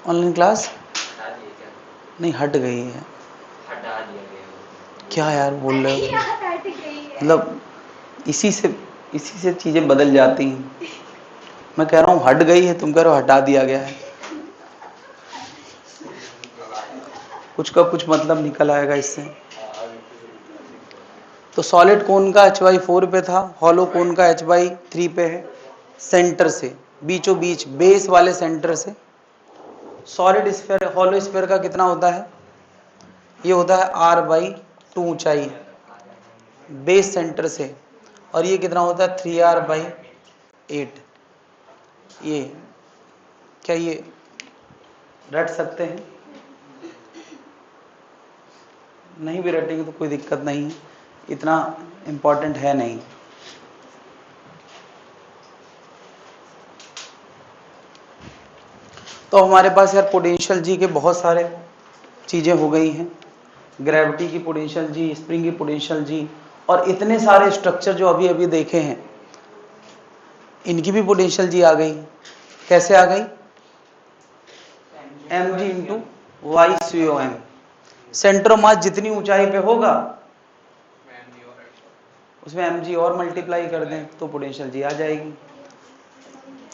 Online class नहीं हट गई है। क्या यार बोल रहे हो? मतलब इसी से चीजें बदल जाती हैं। मैं कह रहा हूँ हट गई है, तुम कह रहे हो हटा दिया गया है। कुछ का कुछ मतलब निकल आएगा इससे। तो सॉलिड कोन का H/4 पे था, हॉलो कोन का H/3 पे है। सेंटर से बीचों बीच बेस वाले सेंटर से सॉलिड स्फीयर हॉलो स्फीयर का कितना होता है? ये होता है R/2 ऊंचाई बेस सेंटर से, और ये कितना होता है 3R/8। ये क्या ये रट सकते हैं? नहीं भी रटेंगे तो कोई दिक्कत नहीं, इतना इम्पोर्टेंट है नहीं। तो हमारे पास यार पोटेंशियल जी के बहुत सारे चीज़ें हो गई हैं। ग्रेविटी की पोटेंशियल जी, स्प्रिंग की पोटेंशियल जी, और इतने सारे स्ट्रक्चर जो अभी अभी देखे हैं इनकी भी पोटेंशियल जी आ गई। कैसे आ गई? mg into y C O M. Centre of mass जितनी ऊंचाई पे होगा उसमें mg और मल्टीप्लाई कर दें तो पोटेंशियल जी आ जाएगी।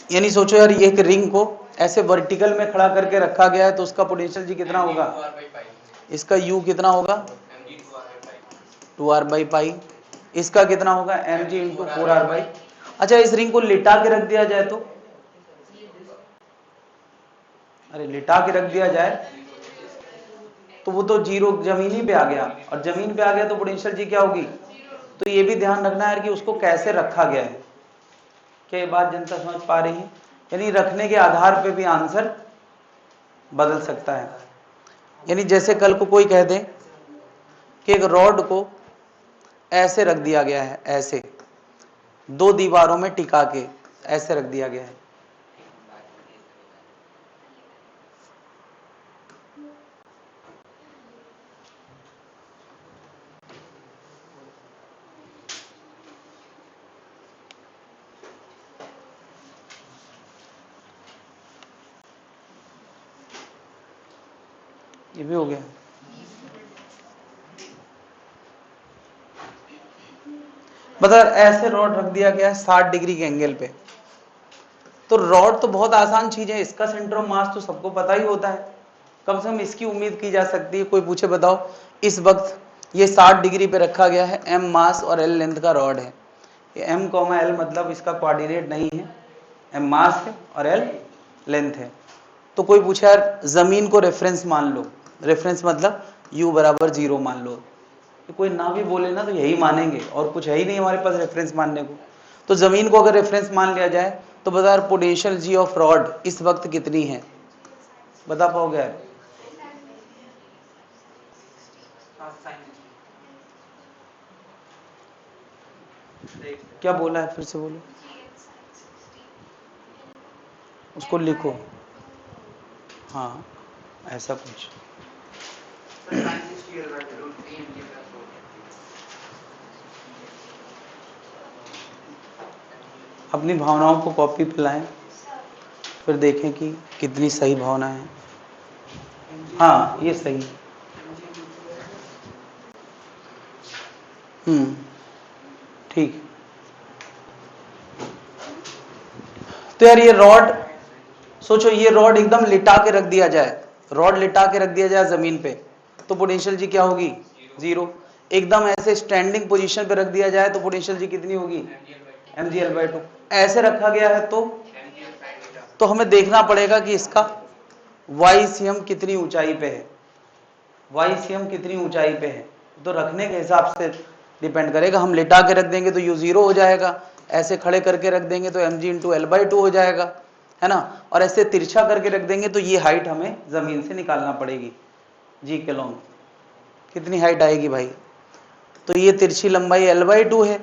यानी सोचो यार, एक रिंग को ऐसे वर्टिकल में खड़ा करके रखा गया है तो उसका पोटेंशियल जी कितना होगा? इसका u कितना होगा? 2r/पाई। इसका कितना होगा? mg into 4r/। अच्छा, इस रिंग को लिटा के रख दिया जाए तो, अरे लिटा के रख दिया जाए तो वो तो जीरो जमीन ही पे आ गया, और जमीन पे आ गया तो पोटेंशियल जी क्या होगी? तो ये भी ध्यान रखना है कि उसको कैसे रखा गया है। क्या ये बात जनता समझ पा रही है? यानी रखने के आधार पे भी आंसर बदल सकता है। यानी जैसे कल को कोई कह दे कि एक रॉड को ऐसे रख दिया गया है, ऐसे दो दीवारों में टिका के ऐसे रख दिया गया है, ये भी हो गया। बता, ऐसे रॉड रख दिया गया है 60 डिग्री के एंगल पे। तो रॉड तो बहुत आसान चीज है, इसका सेंटर ऑफ मास तो सबको पता ही होता है, कम से कम इसकी उम्मीद की जा सकती है। कोई पूछे बताओ इस वक्त ये 60 डिग्री पे रखा गया है, m मास और l लेंथ का रॉड है। ये m, l मतलब इसका कोऑर्डिनेट नहीं है, m मास है और l लेंथ है। तो कोई पूछे यार जमीन को रेफरेंस मान लो, रेफरेंस मतलब u बराबर 0 मान लो। तो कोई ना भी बोले ना तो यही मानेंगे, और कुछ है ही नहीं हमारे पास रेफरेंस मानने को। तो जमीन को अगर रेफरेंस मान लिया जाए तो बता यार पोटेंशियल जी ऑफ रॉड इस वक्त कितनी है? बता पाओगे यार? क्या बोला है, फिर से बोलो, उसको लिखो। हाँ ऐसा कुछ। अपनी भावनाओं को कॉपी पे लाएं, फिर देखें कि कितनी सही भावना है। हाँ ये सही। ठीक। तो यार ये रॉड, सोचो ये रॉड एकदम लिटा के रख दिया जाए, रॉड लिटा के रख दिया जाए जमीन पे तो पोटेंशियल जी क्या होगी? 0। एकदम ऐसे स्टैंडिंग पोजीशन पे रख दिया जाए तो पोटेंशियल जी कितनी होगी? mgl/2। ऐसे रखा गया है तो हमें देखना पड़ेगा कि इसका YCM कितनी ऊंचाई पे है, YCM कितनी ऊंचाई पे है। तो रखने के हिसाब से डिपेंड करेगा। हम लिटा के रख देंगे तो U 0 हो जाएगा, ऐसे खड़े करके रख देंगे तो mg इंटू l/2 हो जाएगा, है ना। और ऐसे तिरछा करके रख देंगे तो ये हाइट हमें जमीन से निकालना पड़ेगी। जी के लॉन्ग कितनी हाइट आएगी भाई? तो ये तिरछी लंबाई l/2 है,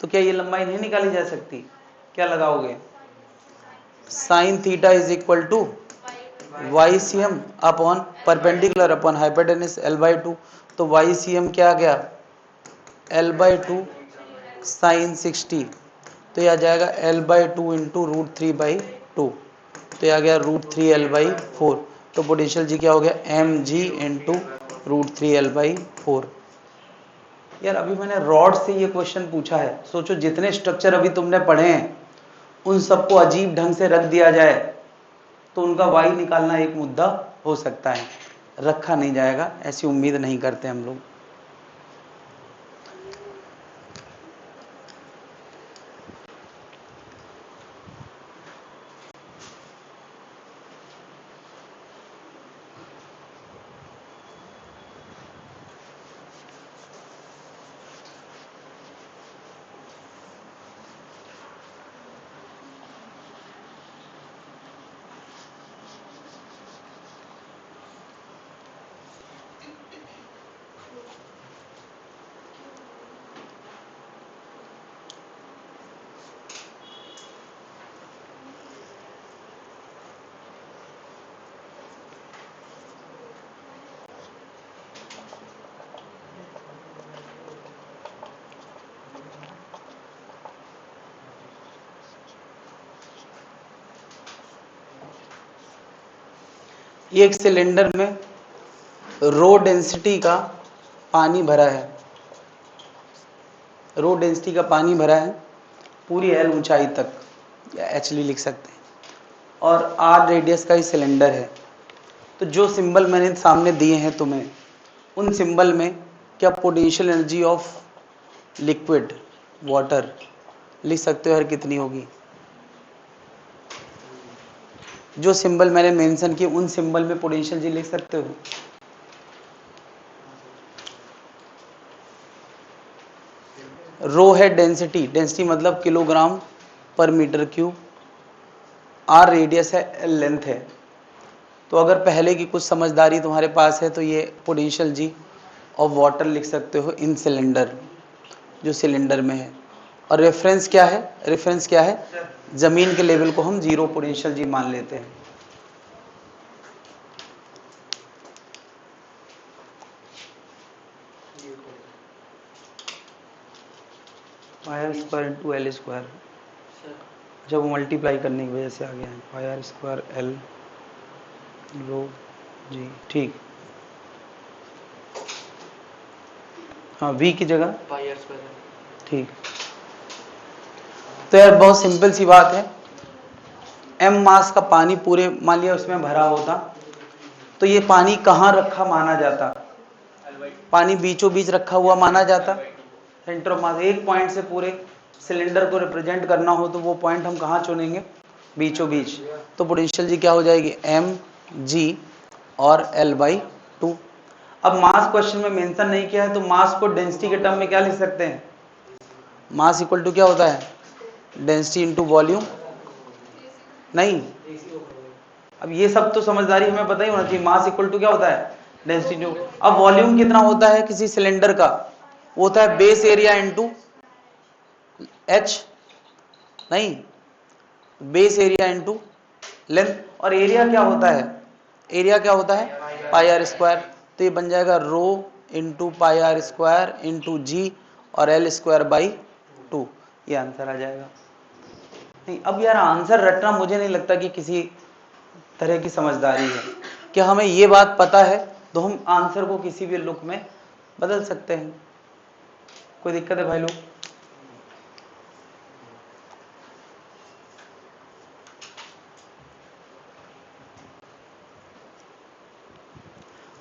तो क्या ये लंबाई नहीं निकाली जा सकती? क्या लगाओगे? Sine theta is equal to YCM upon perpendicular upon hypotenuse l/2। तो YCM क्या आ गया? l/2 sign 60। तो यह आ जाएगा l/2 इंटू √3/2। तो ये आ गया √3L/4। तो पोटेंशियल जी क्या हो गया, mg इंटू √3L/4। यार अभी मैंने रॉड से ये क्वेश्चन पूछा है, सोचो जितने स्ट्रक्चर अभी तुमने पढ़े हैं उन सबको अजीब ढंग से रख दिया जाए तो उनका वाई निकालना एक मुद्दा हो सकता है। रखा नहीं जाएगा ऐसी उम्मीद नहीं करते हम लोग। ये एक सिलेंडर में रो डेंसिटी का पानी भरा है, रो डेंसिटी का पानी भरा है पूरी एल ऊंचाई तक, या एचली लिख सकते हैं, और आर रेडियस का ही सिलेंडर है। तो जो सिंबल मैंने सामने दिए हैं तुम्हें, उन सिंबल में क्या potential energy of liquid water लिख सकते हो यार, कितनी होगी? जो सिंबल मैंने मेंशन किए उन सिंबल में पोटेंशियल जी लिख सकते हो? रो है डेंसिटी, डेंसिटी मतलब किलोग्राम पर मीटर क्यूब, आर रेडियस है, एल लेंथ है। तो अगर पहले की कुछ समझदारी तुम्हारे पास है तो ये पोटेंशियल जी ऑफ वाटर लिख सकते हो इन सिलेंडर, जो सिलेंडर में है। और रेफरेंस क्या है, रेफरेंस क्या है, जमीन के लेवल को हम जीरो पोटेंशियल जी मान लेते हैं। Pi square into L square, जब मल्टीप्लाई करने की वजह से आ गया है, पाई स्क्वायर एल रो जी, ठीक। हाँ वी की जगह ठीक। तो यार बहुत सिंपल सी बात है, एम मास का पानी पूरे मान लिया उसमें भरा होता, तो ये पानी कहाँ रखा माना जाता? पानी बीचों बीच रखा हुआ माना जाता, सेंटर ऑफ मास। एक पॉइंट से पूरे सिलेंडर को रिप्रेजेंट करना हो तो वो पॉइंट हम कहाँ चुनेंगे? बीचों बीच। तो पोटेंशियल जी क्या हो जाएगी, एम जी और L/2। अब मास क्वेश्चन में मेंशन नहीं किया है तो मास को डेंसिटी के टर्म में क्या लिख सकते हैं? मास इक्वल टू क्या होता है, डेंसिटी इंटू वॉल्यूम। नहीं, अब ये सब तो समझदारी हमें पता ही होना चाहिए। मास इक्वल टू क्या होता है, डेंसिटी इंटू। अब वॉल्यूम कितना होता है किसी सिलेंडर का? वो होता है बेस एरिया इंटू एच, नहीं, बेस एरिया इंटू लेंथ। और एरिया क्या होता है, एरिया क्या होता है, पाई आर स्क्वायर। तो ये बन जाएगा rho into pi R square into G और एल स्क्वायर बाई 2। ये आंसर आ जाएगा। नहीं अब यार आंसर रटना मुझे नहीं लगता कि किसी तरह की समझदारी है। क्या हमें ये बात पता है तो हम आंसर को किसी भी लुक में बदल सकते हैं। कोई दिक्कत है भाई लोग?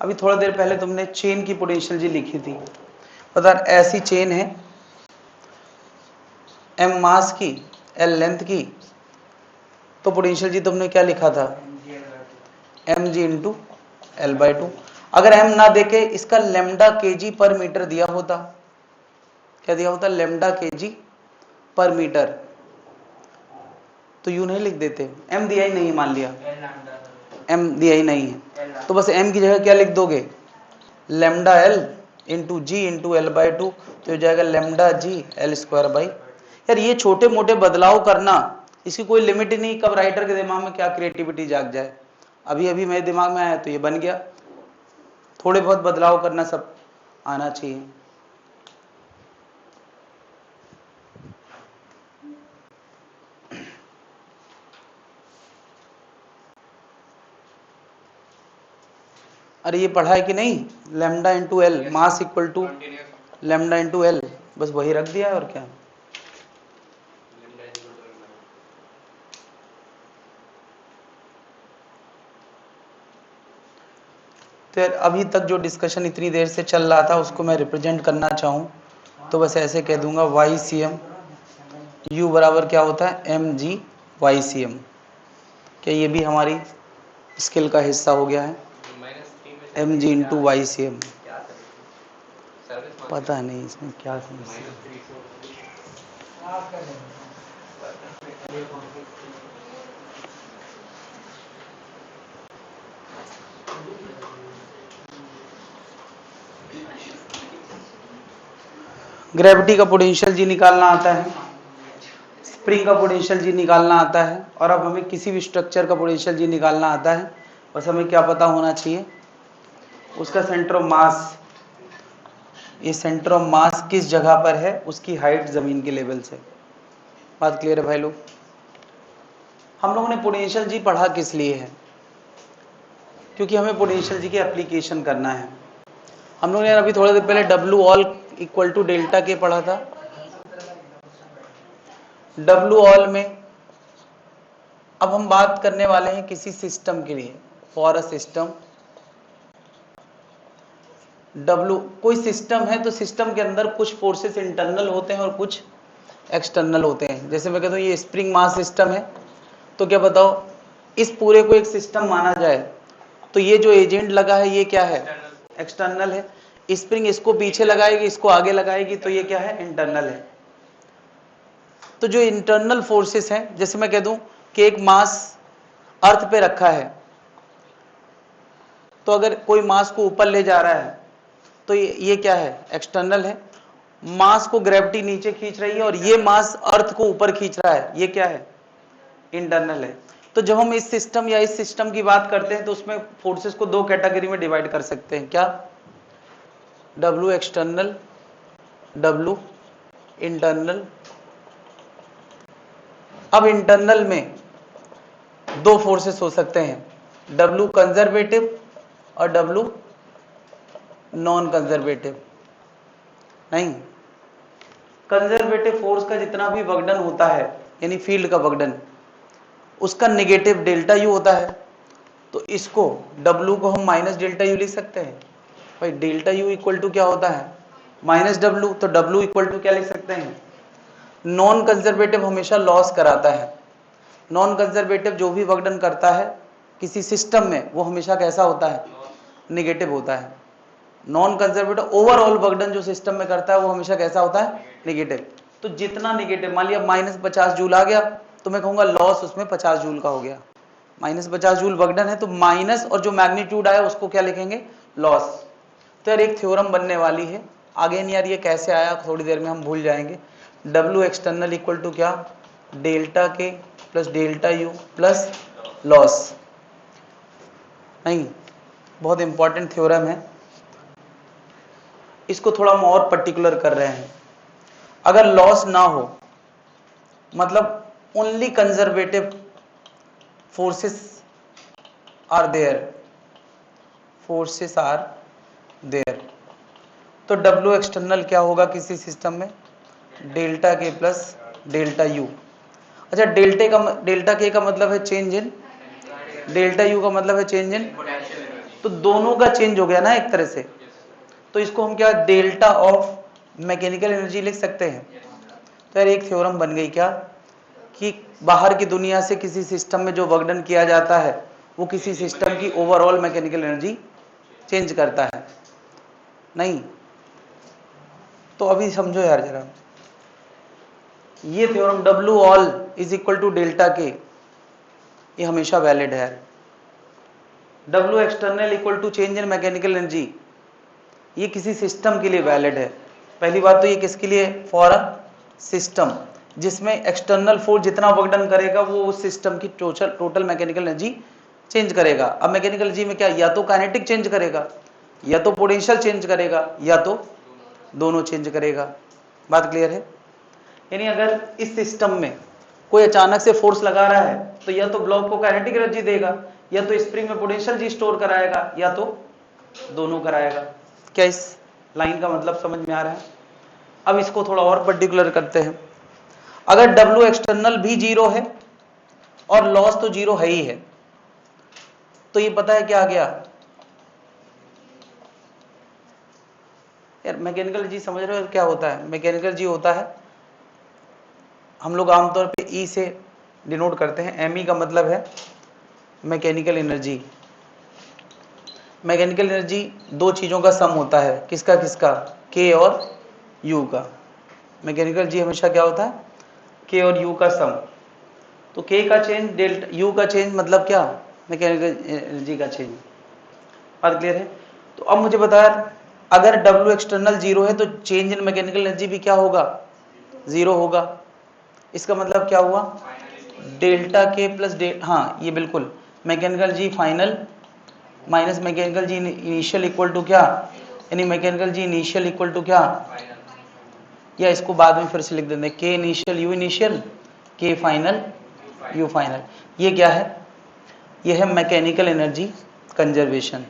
अभी थोड़ा देर पहले तुमने चेन की पोटेंशियल जी लिखी थी, पता ऐसी चेन है, एम मास की, एल लेंथ की, तो पोटेंशियल जी तुमने क्या लिखा था, एम जी इंटू L/2। अगर एम ना देके इसका लेमडा केजी पर मीटर दिया होता, क्या दिया होता, लेमडा केजी पर मीटर, तो यूं नहीं लिख देते, एम दिया ही नहीं, मान लिया एम दिया ही नहीं है तो बस एम की जगह क्या लिख दोगे, लेमडा एल इंटू जी इंटू L/2, तो हो जाएगा lambda G L square by. यार ये छोटे मोटे बदलाव करना, इसकी कोई लिमिट ही नहीं, कब राइटर के दिमाग में क्या क्रिएटिविटी जाग जाए। अभी अभी मेरे दिमाग में आया तो ये बन गया। थोड़े बहुत बदलाव करना सब आना चाहिए। अरे ये पढ़ा है कि नहीं, lambda into L, mass equal to lambda into L, बस वही रख दिया है और क्या। तो यार अभी तक जो डिस्कशन इतनी देर से चल रहा था उसको मैं रिप्रेजेंट करना चाहूँ तो बस ऐसे कह दूंगा वाई सी एम, यू बराबर क्या होता है एम जी वाई सी एम। क्या ये भी हमारी स्किल का हिस्सा हो गया है, एम जी इंटू वाई सी एम। पता नहीं इसमें क्या समस्या है। ग्रेविटी का पोटेंशियल जी निकालना आता है, स्प्रिंग का पोटेंशियल जी निकालना आता है, और अब हमें किसी भी स्ट्रक्चर का पोटेंशियल जी निकालना आता है। बस हमें क्या पता होना चाहिए, उसका सेंटर ऑफ मास, ये सेंटर ऑफ मास किस जगह पर है, उसकी हाइट जमीन के लेवल से। बात क्लियर है भाई लोग। हम लोगों ने पोटेंशियल जी पढ़ा किस लिए है, क्योंकि हमें पोटेंशियल जी की एप्लीकेशन करना है। हम लोगों ने अभी थोड़ी देर पहले W all equal to delta K पढ़ा था। डब्ल्यू ऑल में अब हम बात करने वाले हैं किसी सिस्टम के लिए, फॉर अ सिस्टम। डब्ल्यू कोई सिस्टम है तो सिस्टम के अंदर कुछ फोर्सेस इंटरनल होते हैं और कुछ एक्सटर्नल होते हैं। जैसे मैं कहता हूँ ये स्प्रिंग मास सिस्टम है, तो क्या बताओ इस पूरे को एक सिस्टम माना जाए तो ये जो एजेंट लगा है ये क्या है, एक्सटर्नल है। स्प्रिंग इसको पीछे लगाएगी, इसको आगे लगाएगी, तो ये क्या है, इंटरनल है। तो जो इंटरनल फोर्सेस हैं, जैसे मैं कह दूं कि एक मास अर्थ पे रखा है, तो अगर कोई मास को ऊपर ले जा रहा है तो ये क्या है, एक्सटर्नल है। मास को ग्रेविटी नीचे खींच रही है और ये मास अर्थ को ऊपर खींच रहा है, ये क्या है, इंटरनल है। तो जब हम इस सिस्टम या इस सिस्टम की बात करते हैं तो उसमें फोर्सेस को दो कैटेगरी में डिवाइड कर सकते हैं, क्या, डब्ल्यू एक्सटर्नल, डब्ल्यू इंटरनल। अब इंटरनल में दो फोर्सेस हो सकते हैं, डब्ल्यू कंजर्वेटिव और डब्ल्यू नॉन कंजर्वेटिव। नहीं, कंजर्वेटिव फोर्स का जितना भी वर्कडन होता है, यानी फील्ड का वर्कडन, उसका नेगेटिव डेल्टा यू होता है। तो इसको डब्ल्यू को हम माइनस डेल्टा यू लिख सकते हैं। भाई डेल्टा यू इक्वल टू क्या होता है, माइनस डब्ल्यू, तो डब्ल्यू इक्वल टू क्या लिख सकते हैं, नॉन कंजर्वेटिव हमेशा लॉस कराता है। नॉन कंजर्वेटिव जो भी वर्कडन करता है किसी सिस्टम में वो हमेशा कैसा होता है, नेगेटिव होता है। नॉन कंजर्वेटिव ओवरऑल वर्कडन जो सिस्टम में करता है वो हमेशा कैसा होता है, नेगेटिव। तो जितना नेगेटिव, मान लिया माइनस 50 जूल आ गया तो मैं कहूंगा लॉस उसमें 50 जूल का हो गया। माइनस 50 जूल वर्कडन है तो माइनस और जो मैग्नीट्यूड आया उसको क्या लिखेंगे, लॉस। तो यार एक थ्योरम बनने वाली है, आगे नहीं यार ये कैसे आया थोड़ी देर में हम भूल जाएंगे। डब्ल्यू एक्सटर्नल इक्वल टू क्या, delta K plus delta you plus loss. नहीं, बहुत इंपॉर्टेंट थ्योरम है, इसको थोड़ा हम और पर्टिकुलर कर रहे हैं। अगर लॉस ना हो, मतलब only conservative forces are there, forces are there, तो डब्ल्यू एक्सटर्नल क्या होगा किसी सिस्टम में, delta K plus delta U. अच्छा डेल्टा के का मतलब है चेंज इन, डेल्टा यू का मतलब है चेंज इन, तो दोनों का चेंज हो गया ना एक तरह से। तो इसको हम क्या, डेल्टा ऑफ मैकेनिकल एनर्जी लिख सकते हैं। तो यार एक थ्योरम बन गई क्या, कि बाहर की दुनिया से किसी सिस्टम में जो वर्कडन किया जाता है वो किसी सिस्टम की ओवरऑल मैकेनिकल एनर्जी चेंज करता है। नहीं, तो अभी समझो यार जरा, ये theorem W all is equal to delta K, ये हमेशा वैलिड है। W external equal to change in mechanical energy, ये किसी सिस्टम के लिए वैलिड है। पहली बात तो ये किसके लिए, फॉर अ सिस्टम, जिसमें एक्सटर्नल फोर्स जितना वर्कडन करेगा वो उस सिस्टम की टोटल मैकेनिकल एनर्जी चेंज करेगा। अब मैकेनिकल एनर्जी में क्या, या तो काइनेटिक चेंज करेगा, या तो पोटेंशियल चेंज करेगा, या तो दोनों चेंज करेगा। बात क्लियर है। यानी अगर इस सिस्टम में कोई अचानक से फोर्स लगा रहा है तो या तो ब्लॉक को काइनेटिक एनर्जी देगा, या तो स्प्रिंग में पोटेंशियल जी स्टोर कराएगा, या तो दोनों कराएगा। क्या इस लाइन का मतलब समझ में आ रहा है? अब इसको थोड़ा और पर्टिकुलर करते हैं। अगर W एक्सटर्नल भी 0 है और लॉस तो 0 है ही है, तो ये पता है क्या आ गया यार? मैकेनिकल जी समझ रहे हो क्या होता है? मैकेनिकल जी होता है, हम लोग आमतौर पे E से डिनोट करते हैं। ME का मतलब है मैकेनिकल एनर्जी। मैकेनिकल एनर्जी दो चीजों का सम होता है। किसका किसका? K और U का। मैकेनिकल जी हमेशा क्या होता है? K और U का सम। तो K का चेंज डेल्टा, U का चेंज मतलब क्या? मैकेनिकल एनर्जी का चेंज। बात क्लियर है? तो अब मुझे बता, अगर W एक्सटर्नल 0 है तो चेंज इन मैकेनिकल एनर्जी भी क्या होगा? 0 होगा। इसका मतलब क्या हुआ? डेल्टा K प्लस हाँ ये बिल्कुल, mechanical G final minus mechanical G initial equal to क्या? यानी mechanical G initial equal to क्या? या इसको बाद में फिर से लिख देते हैं, K initial U initial K final U final. ये क्या है? ये है mechanical energy conservation.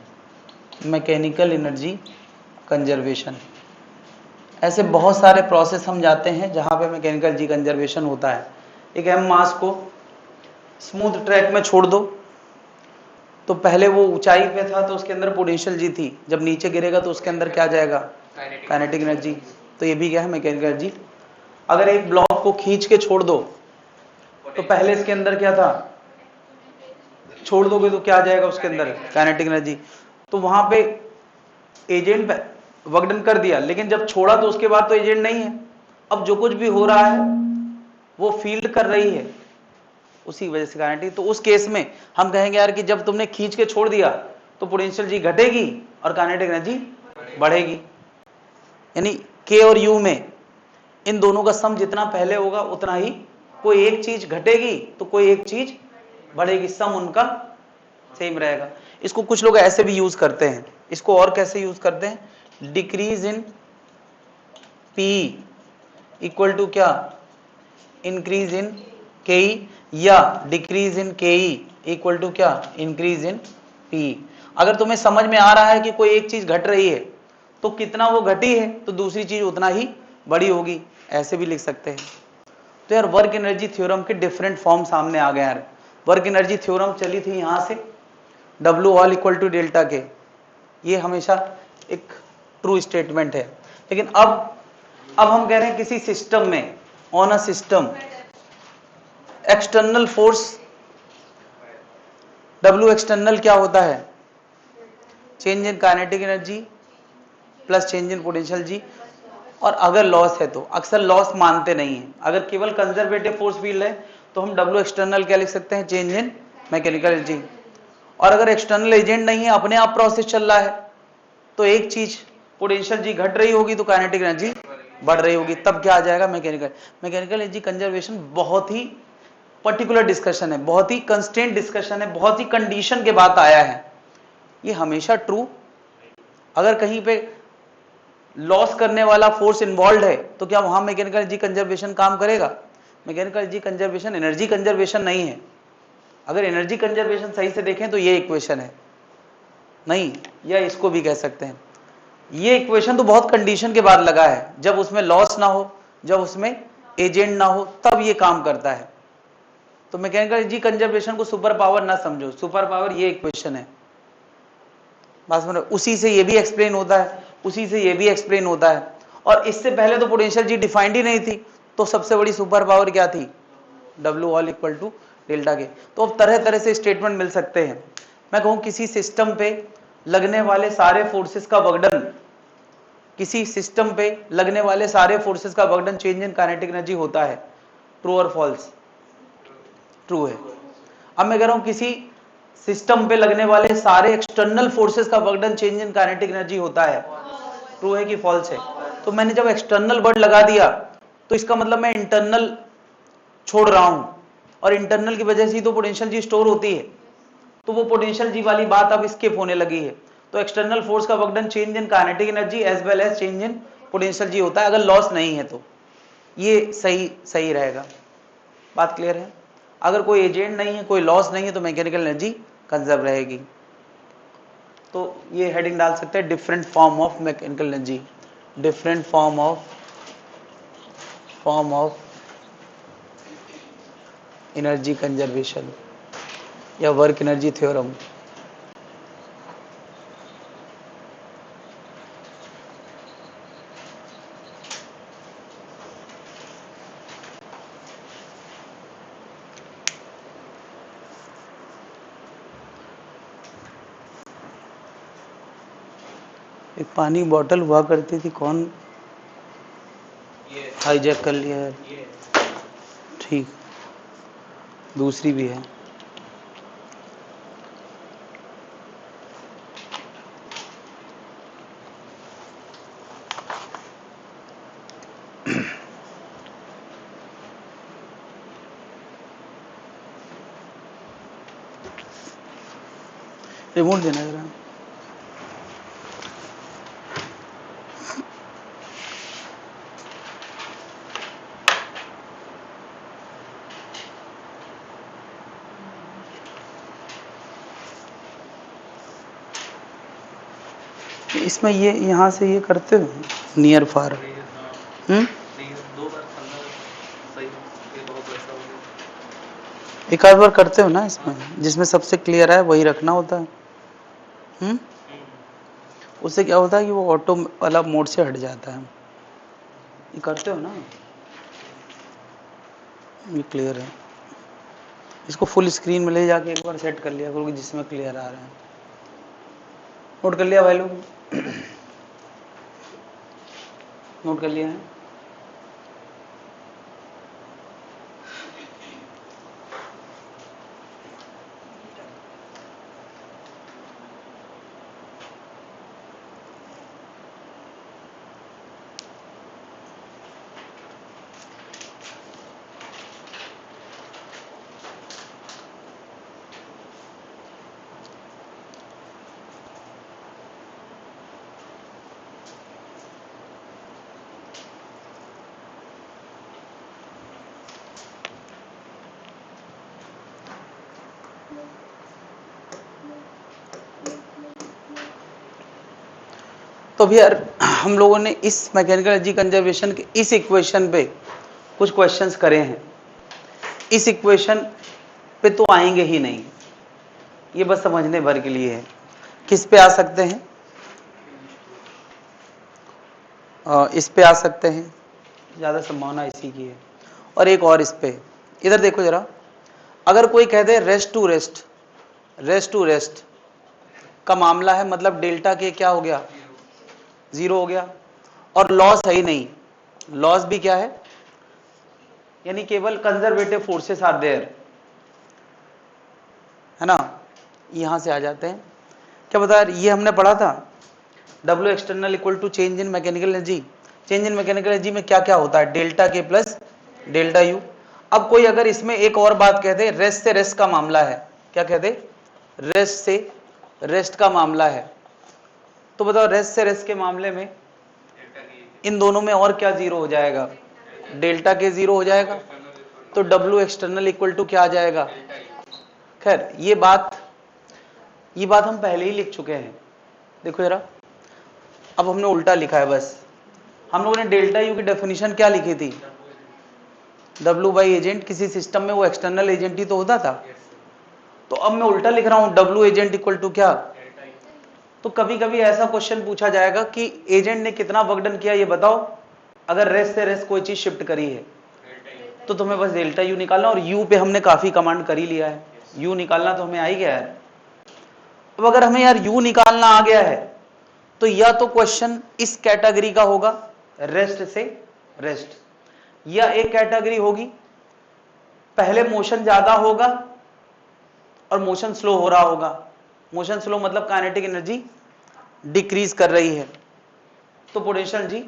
Mechanical energy conservation. ऐसे बहुत सारे प्रोसेस हम जाते हैं जहां पे मैकेनिकल जी कंजर्वेशन होता है। एक एम मास को स्मूथ ट्रैक में छोड़ दो, तो पहले वो ऊंचाई पे था तो उसके अंदर पोटेंशियल जी थी, जब नीचे गिरेगा तो उसके अंदर क्या जाएगा? Kinetic energy. तो ये भी क्या है? Mechanical energy. अगर एक ब्लॉक को खींच के छोड़ दो तो पहले इसके अंदर क्या था? छोड़ दोगे तो क्या आ जाएगा उसके अंदर? Kinetic energy. तो वहां पे एजेंट वर्क डन कर दिया, लेकिन जब छोड़ा तो उसके बाद तो एजेंट नहीं है। अब जो कुछ भी हो रहा है वो फील्ड कर रही है, उसी वजह से काइनेटिक। तो उस केस में हम कहेंगे यार कि जब तुमने खींच के छोड़ दिया तो पोटेंशियल जी घटेगी और काइनेटिक एनर्जी बढ़ेगी। यानी K और U में इन दोनों का सम जितना पहले होगा उतना ही कोई एक चीज घटेगी तो कोई एक चीज बढ़ेगी, सम उनका सेम रहेगा। इसको कुछ लोग ऐसे भी यूज करते हैं। इसको और कैसे यूज करते हैं? Decrease in P equal to क्या? इंक्रीज इन Ke, या decrease in Ke equal to क्या? Increase in P। अगर तुम्हें समझ में आ रहा है कि कोई एक चीज घट रही है तो कितना वो घटी है तो दूसरी चीज उतना ही बड़ी होगी, ऐसे भी लिख सकते हैं। तो यार वर्क एनर्जी थ्योरम के डिफरेंट फॉर्म सामने आ गए यार। वर्क एनर्जी थ्योरम चली थी यहां से, W all equal to delta K, ये हमेशा एक ट्रू स्टेटमेंट है। लेकिन अब हम कह रहे हैं किसी सिस्टम में, on a system, external force W external क्या होता है? Change in kinetic energy plus change in potential जी। और अगर लॉस है तो अक्सर लॉस मानते नहीं है। अगर केवल कंजर्वेटिव फोर्स फील्ड है तो हम W एक्सटर्नल क्या लिख सकते हैं? Change in mechanical energy. और अगर एक्सटर्नल एजेंट नहीं है, अपने आप प्रोसेस चल रहा है, तो एक चीज पोटेंशियल जी घट रही होगी तो काइनेटिक एनर्जी बढ़ रही होगी, तब क्या आ जाएगा? मैकेनिकल एनर्जी कंजर्वेशन बहुत ही पर्टिकुलर डिस्कशन है, बहुत ही कंस्टेंट डिस्कशन है, बहुत ही कंडीशन के बाद आया है। ये हमेशा ट्रू, अगर कहीं पे लॉस करने वाला फोर्स इन्वॉल्व है तो क्या वहां मैकेनिकल एनर्जी कंजर्वेशन काम करेगा? Mechanical energy conservation energy conservation नहीं है। अगर एनर्जी कंजर्वेशन सही से देखें तो ये इक्वेशन है नहीं, या इसको भी कह सकते हैं। ये इक्वेशन तो बहुत कंडीशन के बाद लगा है, जब उसमें लॉस ना हो, जब उसमें एजेंट ना हो, तब ये काम करता है। तो मैकेनिकल एनर्जी कंजर्वेशन को सुपर पावर ना समझो, सुपर पावर ये इक्वेशन है। बात समझ, उसी से ये भी एक्सप्लेन होता है, उसी से ये भी एक्सप्लेन होता है। और इससे पहले तो पोटेंशियल जी डिफाइंड ही नहीं थी, तो सबसे बड़ी सुपर पावर क्या थी? W all equal to delta K. तो अब तरह तरह से स्टेटमेंट मिल सकते हैं। मैं कहूं किसी सिस्टम पे लगने वाले सारे फोर्सेस का वर्कडन, किसी सिस्टम पे लगने वाले सारे फोर्सेस का work done change in kinetic energy होता है। ट्रू और फॉल्स? ट्रू है। अब मैं कह रहा हूं किसी सिस्टम पे लगने वाले सारे एक्सटर्नल फोर्सेस का work done change in kinetic energy होता है। ट्रू है कि फॉल्स है? तो मैंने जब एक्सटर्नल वर्ड लगा दिया तो इसका मतलब मैं इंटरनल छोड़ रहा हूं, और इंटरनल की वजह से ही तो पोटेंशियल जी स्टोर होती है। तो वो पोटेंशियल जी वाली बात अब स्किप होने लगी है। तो एक्सटर्नल फोर्स का work done change in kinetic energy as well as change in potential जी होता है, अगर लॉस नहीं है तो। ये सही रहेगा। बात क्लियर है? अगर कोई एजेंट नहीं है, कोई लॉस नहीं है, तो मैकेनिकल एनर्जी कंजर्व रहेगी। तो ये हेडिंग डाल सकते हैं different form of mechanical energy, different form of energy conservation या वर्क एनर्जी थ्योरम। एक पानी बॉटल हुआ करती थी, कौन हाईजैक कर लिया है? ठीक, दूसरी भी है। रिमोट देना जरा। इसमें ये यहाँ से ये करते हो नियर फार। एक आध बार करते हो ना इसमें, जिसमें सबसे क्लियर है वही रखना होता है। उससे क्या होता है कि वो ऑटो वाला मोड से हट जाता है। ये करते हो ना, ये क्लियर है। इसको फुल स्क्रीन में ले जाके एक बार सेट कर लिया करो जिसमें क्लियर आ रहा है। नोट कर लिया भाई लोग? नोट कर लिया है? तो भी यार हम लोगों ने इस मैकेनिकल एनर्जी कंजर्वेशन के इस इक्वेशन पे कुछ क्वेश्चंस करे हैं। इस इक्वेशन पे तो आएंगे ही नहीं, ये बस समझने भर के लिए है। किस पे आ सकते हैं? इस पे आ सकते हैं, ज़्यादा संभावना इसी की है। और एक और इस पे, इधर देखो जरा, अगर कोई कह दे रेस्ट टू रेस्ट का मामला है, मतलब डेल्टा के क्या हो गया? 0 हो गया, और लॉस है ही नहीं। लॉस भी क्या है? यानी केवल कंजर्वेटिव फोर्सेस आर देयर, है ना। यहां से आ जाते हैं, क्या बता, ये हमने पढ़ा था W external equal to change in mechanical energy. Change in mechanical energy में क्या क्या होता है? Delta K plus delta you. अब कोई अगर इसमें एक और बात कह दे, रेस्ट से रेस्ट का मामला है, क्या कह दे? रेस्ट से रेस्ट का मामला है, तो बताओ रेस्ट से रेस्ट के मामले में इन दोनों में और क्या जीरो हो जाएगा? डेल्टा के जीरो हो जाएगा, तो W एक्सटर्नल इक्वल टू क्या आ जाएगा? खैर ये बात हम पहले ही लिख चुके हैं। देखो जरा, अब हमने उल्टा लिखा है बस। हम लोगों ने डेल्टा यू की डेफिनेशन क्या लिखी थी? W बाई एजेंट, किसी सिस्टम में वो एक्सटर्नल एजेंट ही तो होता था। तो अब मैं उल्टा लिख रहा हूं, W एजेंट इक्वल टू क्या? तो कभी कभी ऐसा क्वेश्चन पूछा जाएगा कि एजेंट ने कितना वर्क डन किया, ये बताओ। अगर रेस्ट से रेस्ट कोई चीज शिफ्ट करी है तो तुम्हें बस डेल्टा यू निकालना, और यू पे हमने काफी कमांड कर ही लिया है, यू निकालना तो हमें आ ही गया है। अब अगर हमें यार यू निकालना आ गया है तो या तो क्वेश्चन इस कैटेगरी का होगा, रेस्ट से रेस्ट, या एक कैटेगरी होगी पहले मोशन ज्यादा होगा और मोशन स्लो हो रहा होगा। मोशन स्लो मतलब काइनेटिक एनर्जी डिक्रीज कर रही है, तो पोटेंशियल जी।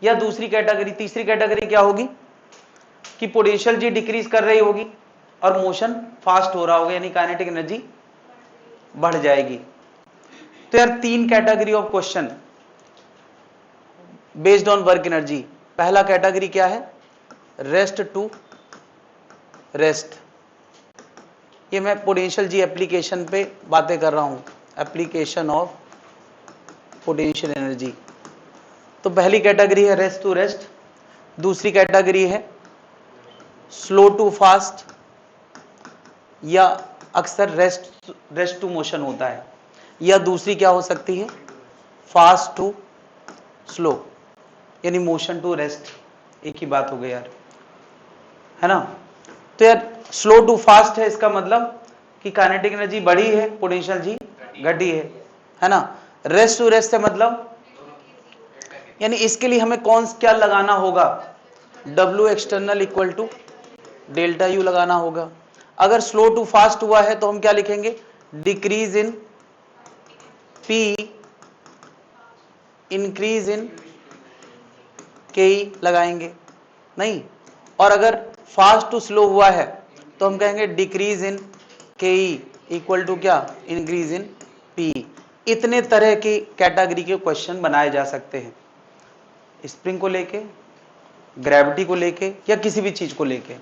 या दूसरी कैटेगरी, तीसरी कैटेगरी क्या होगी कि पोटेंशियल जी डिक्रीज कर रही होगी और मोशन फास्ट हो रहा होगा, यानी काइनेटिक एनर्जी बढ़ जाएगी। तो यार तीन category of question based on work energy. पहला कैटेगरी क्या है? रेस्ट टू रेस्ट, ये मैं पोटेंशियल जी एप्लीकेशन पे बातें कर रहा हूं, एप्लीकेशन ऑफ पोटेंशियल एनर्जी। तो पहली कैटेगरी है रेस्ट टू रेस्ट, दूसरी कैटेगरी है स्लो टू फास्ट, या अक्सर रेस्ट टू मोशन होता है, या दूसरी क्या हो सकती है फास्ट टू स्लो, यानी मोशन टू रेस्ट, एक ही बात हो गई यार, है ना। तो यार स्लो टू फास्ट है, इसका मतलब कि काइनेटिक एनर्जी बढ़ी है, पोटेंशियल जी घटी है ना। रेस्ट टू रेस्ट है मतलब, यानी इसके लिए हमें कौन क्या लगाना होगा, W external equal to delta U लगाना होगा। अगर स्लो टू फास्ट हुआ है तो हम क्या लिखेंगे, decrease in P, increase in Ke लगाएंगे नहीं। और अगर फास्ट टू स्लो हुआ है तो हम कहेंगे decrease in Ke equal to क्या, इंक्रीज इन P। इतने तरह की कैटेगरी के क्वेश्चन बनाए जा सकते हैं, स्प्रिंग को लेके, ग्रेविटी को लेके, या किसी भी चीज को लेके,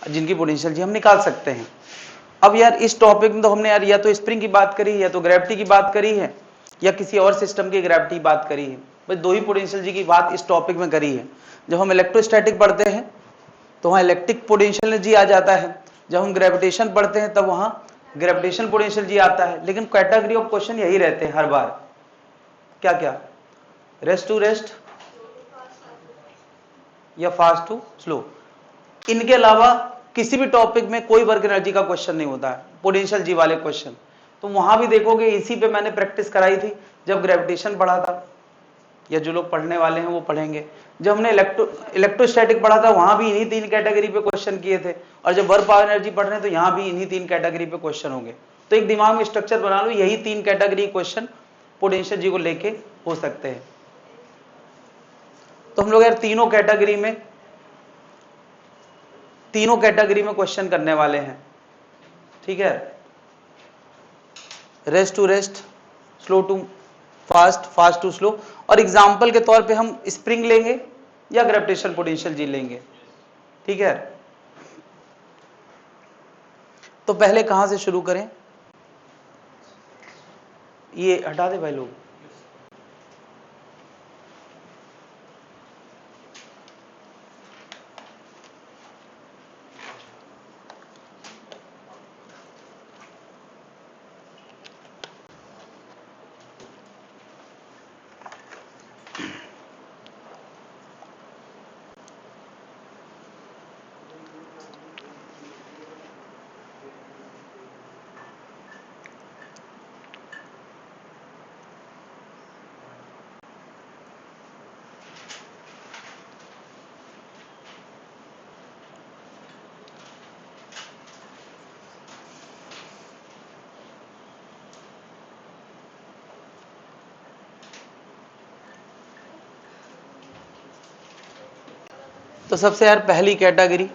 जिनकी पोटेंशियल जी हम निकाल सकते हैं। अब यार इस टॉपिक में तो हमने यार या तो स्प्रिंग की बात करी है, या तो ग्रेविटी की बात करी है, या किसी और सिस्टम की ग्रेविटी की बात करी है, बस दो ही पोटेंशियल जी की बात इस टॉपिक में करी है। जब हम इलेक्ट्रोस्टैटिक पढ़ते हैं तो वहां इलेक्ट्रिक पोटेंशियल जी आ जाता है, जब हम ग्रेविटेशन पढ़ते हैं तब वहां ग्रेविटेशन पोटेंशियल जी आता है, लेकिन कैटेगरी ऑफ क्वेश्चन यही रहते हैं हर बार, क्या क्या, रेस्ट टू रेस्ट या फास्ट टू स्लो। इनके अलावा किसी भी टॉपिक में कोई वर्क एनर्जी का क्वेश्चन नहीं होता है, पोटेंशियल जी वाले क्वेश्चन। तो वहां भी देखोगे इसी पे मैंने प्रैक्टिस कराई थी जब ग्रेविटेशन पढ़ा था, या जो लोग पढ़ने वाले हैं वो पढ़ेंगे। जब हमने इलेक्ट्रोस्टैटिक पढ़ा था वहां भी इन्हीं तीन कैटेगरी पे क्वेश्चन किए थे, और जब वर्क पावर एनर्जी पढ़ रहे हैं तो यहां भी इन्हीं तीन कैटेगरी पे क्वेश्चन होंगे। तो एक दिमाग में स्ट्रक्चर बना लो, यही तीन कैटेगरी क्वेश्चन पोटेंशियल जी को लेके हो सकते हैं। तो हम लोग यार तीनों कैटेगरी में क्वेश्चन करने वाले हैं, ठीक है। Rest to rest, slow to fast, fast to slow, और एग्जाम्पल के तौर पे हम स्प्रिंग लेंगे या ग्रेविटेशन पोटेंशियल जी लेंगे, ठीक है। तो पहले कहां से शुरू करें, ये हटा दे भाई लोग। तो सबसे यार पहली कैटेगरी,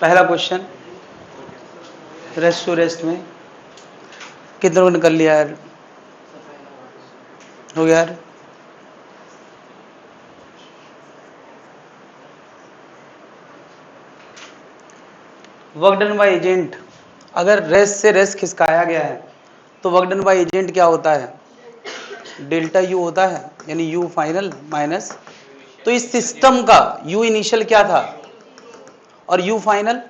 पहला क्वेश्चन रेस्ट टू रेस्ट में कितने लोग निकल लिया यार? हो गया यार? वर्क डन बाय एजेंट, अगर रेस्ट से रेस्ट खिसकाया गया है तो वर्क डन बाय एजेंट क्या होता है? डेल्टा यू होता है, यानी यू फाइनल माइनस, तो इस सिस्टम का यू इनिशियल क्या था और यू फाइनल,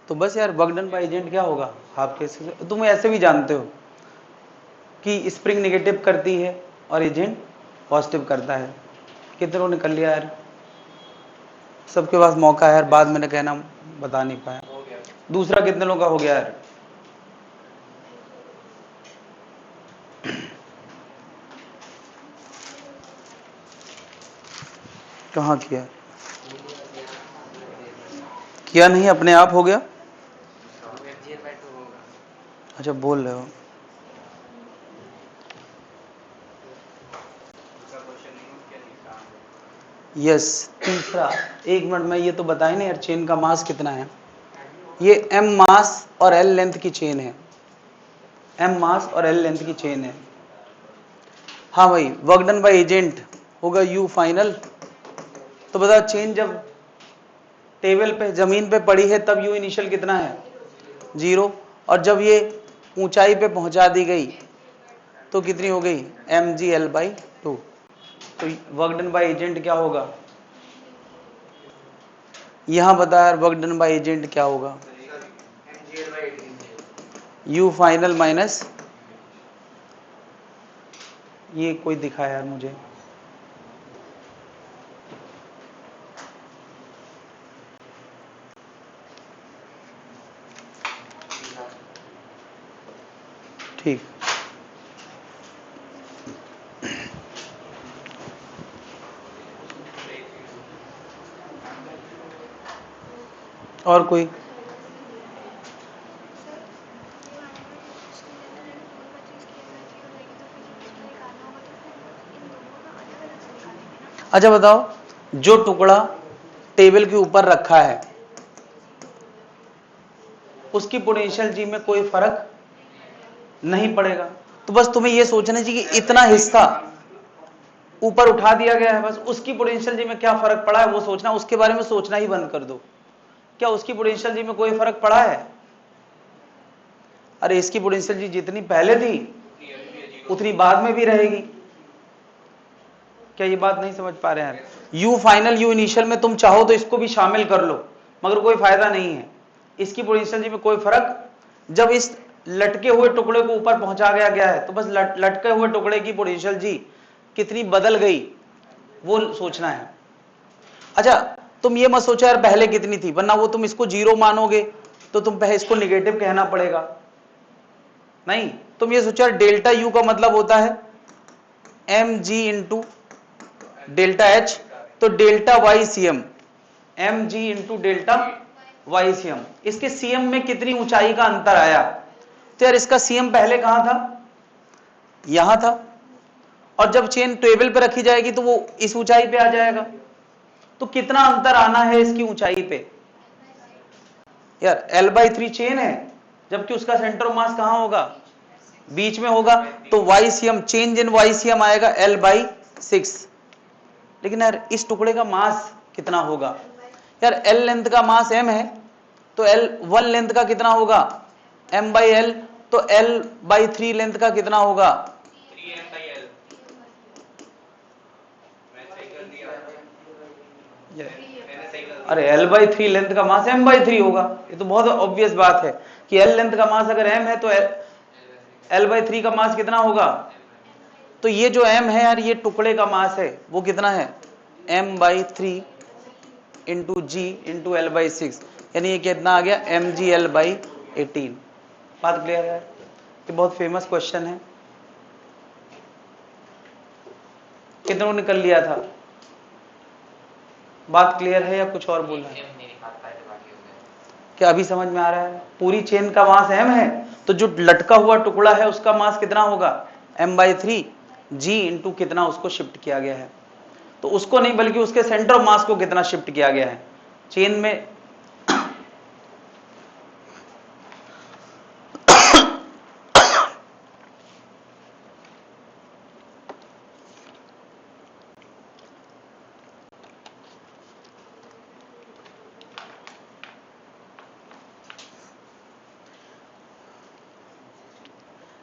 तो बस यार वर्क डन बाय एजेंट क्या होगा? हाफ के से। तुम ऐसे भी जानते हो कि स्प्रिंग नेगेटिव करती है और एजेंट पॉजिटिव करता है। कितने लोग निकल लिया यार? सबके पास मौका है यार, बाद में कहना बता नहीं पाया। दूसरा कितने लोगों का हो गया यार? कहाँ किया? किया नहीं, अपने आप हो गया। अच्छा बोल रहे हो। यस, तीसरा, एक मिनट में ये तो बताए ना यार, चेन का मास कितना है? ये m मास और l लेंथ की चेन है, m मास और l लेंथ की चेन है। हाँ भाई, वर्क डन बाय एजेंट होगा u फाइनल, तो बता चेन जब टेबल पे जमीन पे पड़ी है तब u इनिशियल कितना है? 0, और जब ये ऊंचाई पे पहुंचा दी गई तो कितनी हो गई? mgl/2। तो वर्क डन बाय एजेंट क्या होगा? यहां बता यार, वर्क डन बाय एजेंट क्या होगा? u फाइनल माइनस, ये कोई दिखा यार मुझे। ठीक, और कोई? अच्छा बताओ, जो टुकड़ा टेबल के ऊपर रखा है उसकी पोटेंशियल जी में कोई फर्क नहीं पड़ेगा, तो बस तुम्हें यह सोचना चाहिए कि इतना हिस्सा ऊपर उठा दिया गया है, बस उसकी पोटेंशियल जी में क्या फर्क पड़ा है वो सोचना, उसके बारे में सोचना ही बंद कर दो। क्या उसकी पोटेंशियल जी में कोई फर्क पड़ा है? अरे इसकी पोटेंशियल जी जितनी पहले थी उतनी बाद में भी रहेगी। क्या ये बात नहीं समझ पा रहे हैं यार? यू फाइनल यू इनिशियल में तुम चाहो तो इसको भी शामिल कर लो, मगर कोई फायदा नहीं है, इसकी पोटेंशियल जी में कोई फर्क, जब इस लटके हुए टुकड़े को ऊपर पहुंचा गया है तो बस लटके हुए टुकड़े की पोटेंशियल जी कितनी बदल गई वो सोचना है। अच्छा तुम ये मत सोचो यार पहले कितनी थी, वरना वो तुम इसको 0 मानोगे तो तुम पहले इसको निगेटिव कहना पड़ेगा। नहीं, तुम ये सोचो यार डेल्टा यू का मतलब होता है M G into delta H, तो डेल्टा वाई सी एम, एम जी इंटू डेल्टा वाई सी एम, इसके सीएम में कितनी ऊंचाई का अंतर आया? तो यार इसका सीएम पहले कहां था? यहां था, और जब चेन टेबल पे रखी जाएगी तो वो इस ऊंचाई पे आ जाएगा, तो कितना अंतर आना है इसकी ऊंचाई पे? यार l/3 चेन है, जबकि उसका सेंटर ऑफ मास कहां होगा? बीच में होगा, तो YCM चेंज इन YCM आएगा l/6। लेकिन यार इस टुकड़े का मास कितना होगा? यार l लेंथ का मास m है, तो l1 लेंथ का कितना होगा? m/l, तो l/3 लेंथ का कितना होगा? 3m/l। अरे l/3 लेंथ का मास m/3 होगा, ये तो बहुत ऑब्वियस बात है कि l लेंथ का मास अगर m है तो l/3 का मास कितना होगा? तो ये जो m है यार, ये टुकड़े का मास है, वो कितना है? m/3 into g into l/6, यानी ये कितना आ गया? mgl/18। बात क्लियर है? ये बहुत फेमस क्वेश्चन है। कितनों निकल लिया था? बात क्लियर है या कुछ और बोलना है? क्या अभी समझ में आ रहा है? पूरी चेन का मास m है, तो जो लटका हुआ टुकड़ा है उसका मास कितना होगा? m/3 g इंटू कितना उसको शिफ्ट किया गया है। तो उसको नहीं बल्कि उसके सेंटर ऑफ मास को कितना शिफ्ट किया गया है चेन में।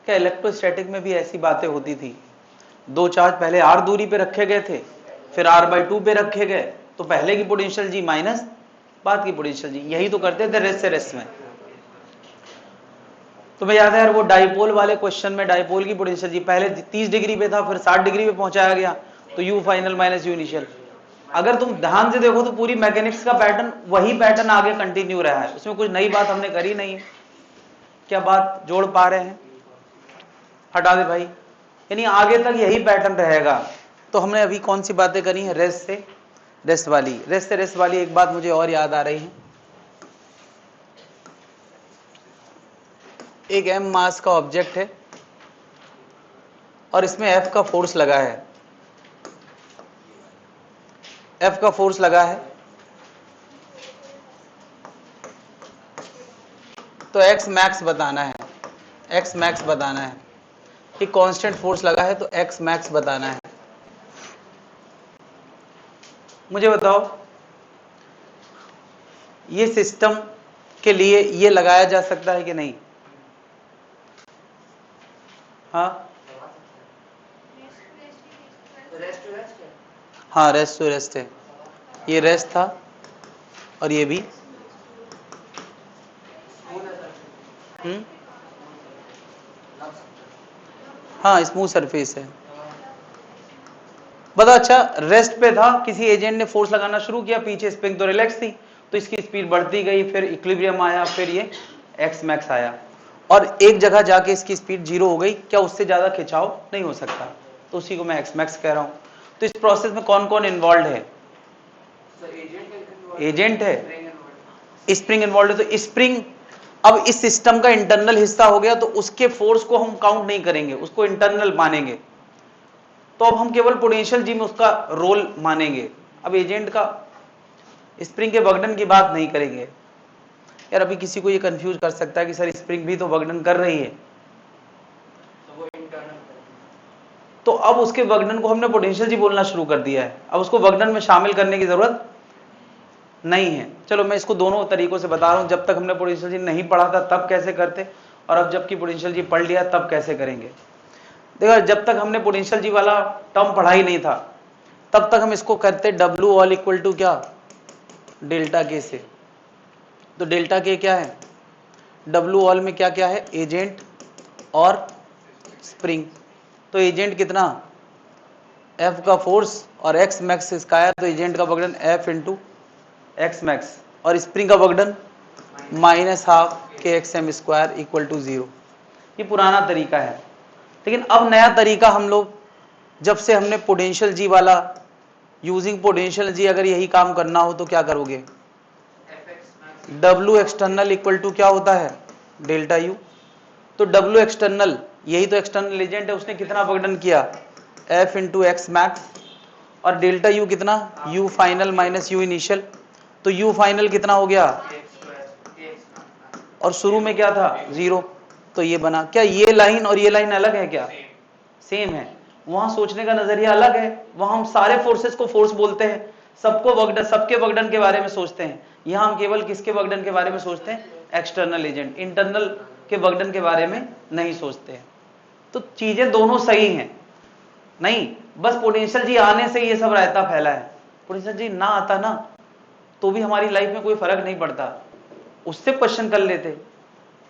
क्या इलेक्ट्रोस्टैटिक में भी ऐसी बातें होती थी, दो चार्ज पहले r दूरी पे रखे गए थे, फिर r/2 पे रखे गए, तो पहले की पोटेंशियल जी माइनस बाद की पोटेंशियल जी, यही तो करते थे रेस्ट से रेस्ट में। तुम्हें याद है यार वो डाइपोल वाले क्वेश्चन में डाइपोल की पोटेंशियल जी पहले 30 डिग्री पे था, फिर 60 डिग्री पे पहुंचाया गया, तो u final minus u initial. अगर तुम ध्यान से देखो तो पूरी मैकेनिक्स का पैटर्न वही पैटर्न आगे कंटिन्यू रहा है, उसमें कुछ नई बात हमने करी नहीं है। क्या बात जोड़ पा रहे हैं? हटा दे भाई, यानी आगे तक यही पैटर्न रहेगा। तो हमने अभी कौन सी बातें करी हैं? रेस्ट से रेस्ट वाली, रेस्ट से रेस्ट वाली। एक बात मुझे और याद आ रही है, एक m मास का ऑब्जेक्ट है और इसमें F का फोर्स लगा है, F का फोर्स लगा है, तो x मैक्स बताना है, x मैक्स बताना है। एक कांस्टेंट फोर्स लगा है तो x मैक्स बताना है। मुझे बताओ ये सिस्टम के लिए ये लगाया जा सकता है कि नहीं? हाँ हाँ, रेस्ट टू रेस्ट है, ये रेस्ट था और ये भी हाँ स्मूथ सरफेस है। बता, अच्छा रेस्ट पे था, किसी एजेंट ने फोर्स लगाना शुरू किया, पीछे स्प्रिंग तो रिलैक्स थी, तो इसकी स्पीड बढ़ती गई, फिर इक्विलिब्रियम आया, फिर ये एक्स मैक्स आया और एक जगह जाके इसकी स्पीड 0 हो गई। क्या उससे ज्यादा खिंचाव नहीं हो सकता? तो उसी को मैं एक्स मैक्स कह रहा हूं। तो इस प्रोसेस में कौन कौन इन्वॉल्व है? एजेंट है, स्प्रिंग इन्वॉल्व है। तो स्प्रिंग अब इस सिस्टम का इंटरनल हिस्सा हो गया, तो उसके फोर्स को हम काउंट नहीं करेंगे, उसको इंटरनल मानेंगे। तो अब हम केवल पोटेंशियल जी में उसका रोल मानेंगे। अब एजेंट का स्प्रिंग के वगडन की बात नहीं करेंगे। यार अभी किसी को ये कंफ्यूज कर सकता है कि सर स्प्रिंग भी तो वगडन कर रही है, तो अब उसके वगडन को हमने पोटेंशियल जी बोलना शुरू कर दिया है, अब उसको वगडन में शामिल करने की जरूरत नहीं है। चलो मैं इसको दोनों तरीकों से बता रहा हूं, जब तक हमने पोटेंशियल जी नहीं पढ़ा था तब कैसे करते, और अब जबकि पोटेंशियल जी पढ़ लिया तब कैसे करेंगे। देखो जब तक हमने पोटेंशियल जी वाला टर्म पढ़ा ही नहीं था तब तक हम इसको करते W ऑल इक्वल टू क्या, डेल्टा के से। तो डेल्टा के क्या है, W ऑल में क्या क्या है, एजेंट और स्प्रिंग। तो एजेंट कितना, F का फोर्स और x मैक्स इसका है, तो एजेंट का वगडन F इंटू एक्स मैक्स और स्प्रिंग का वगडन -12 kxm² इक्वल टू 0। ये पुराना तरीका है, लेकिन अब नया तरीका हम लोग, जब से हमने पोटेंशियल जी वाला यूजिंग पोटेंशियल जी अगर यही काम करना हो तो क्या करोगे, W एक्सटर्नल इक्वल टू क्या होता है, डेल्टा U। तो W एक्सटर्नल यही तो एक्सटर्नल एजेंट है, उसने कितना वगडन किया, F इंटू एक्स मैक्स, और डेल्टा U कितना, U final minus U initial. तो U फाइनल कितना हो गया, और शुरू में क्या था 0, तो ये बना। क्या ये लाइन और ये लाइन अलग है क्या, सेम है। वहां सोचने का नजरिया अलग है, वहां हम सारे फोर्सेस को फोर्स बोलते हैं, सबको वगडन, सबके वगडन के बारे में सोचते हैं। यहां हम केवल किसके वगडन के बारे में सोचते हैं, एक्सटर्नल एजेंट, इंटरनल के वगडन के बारे में नहीं सोचते हैं। तो चीजें दोनों सही हैं, नहीं बस पोटेंशियल जी आने से ये सब रायता फैला है। पोटेंशियल जी ना आता ना तो भी हमारी लाइफ में कोई फर्क नहीं पड़ता, उससे क्वेश्चन कर लेते।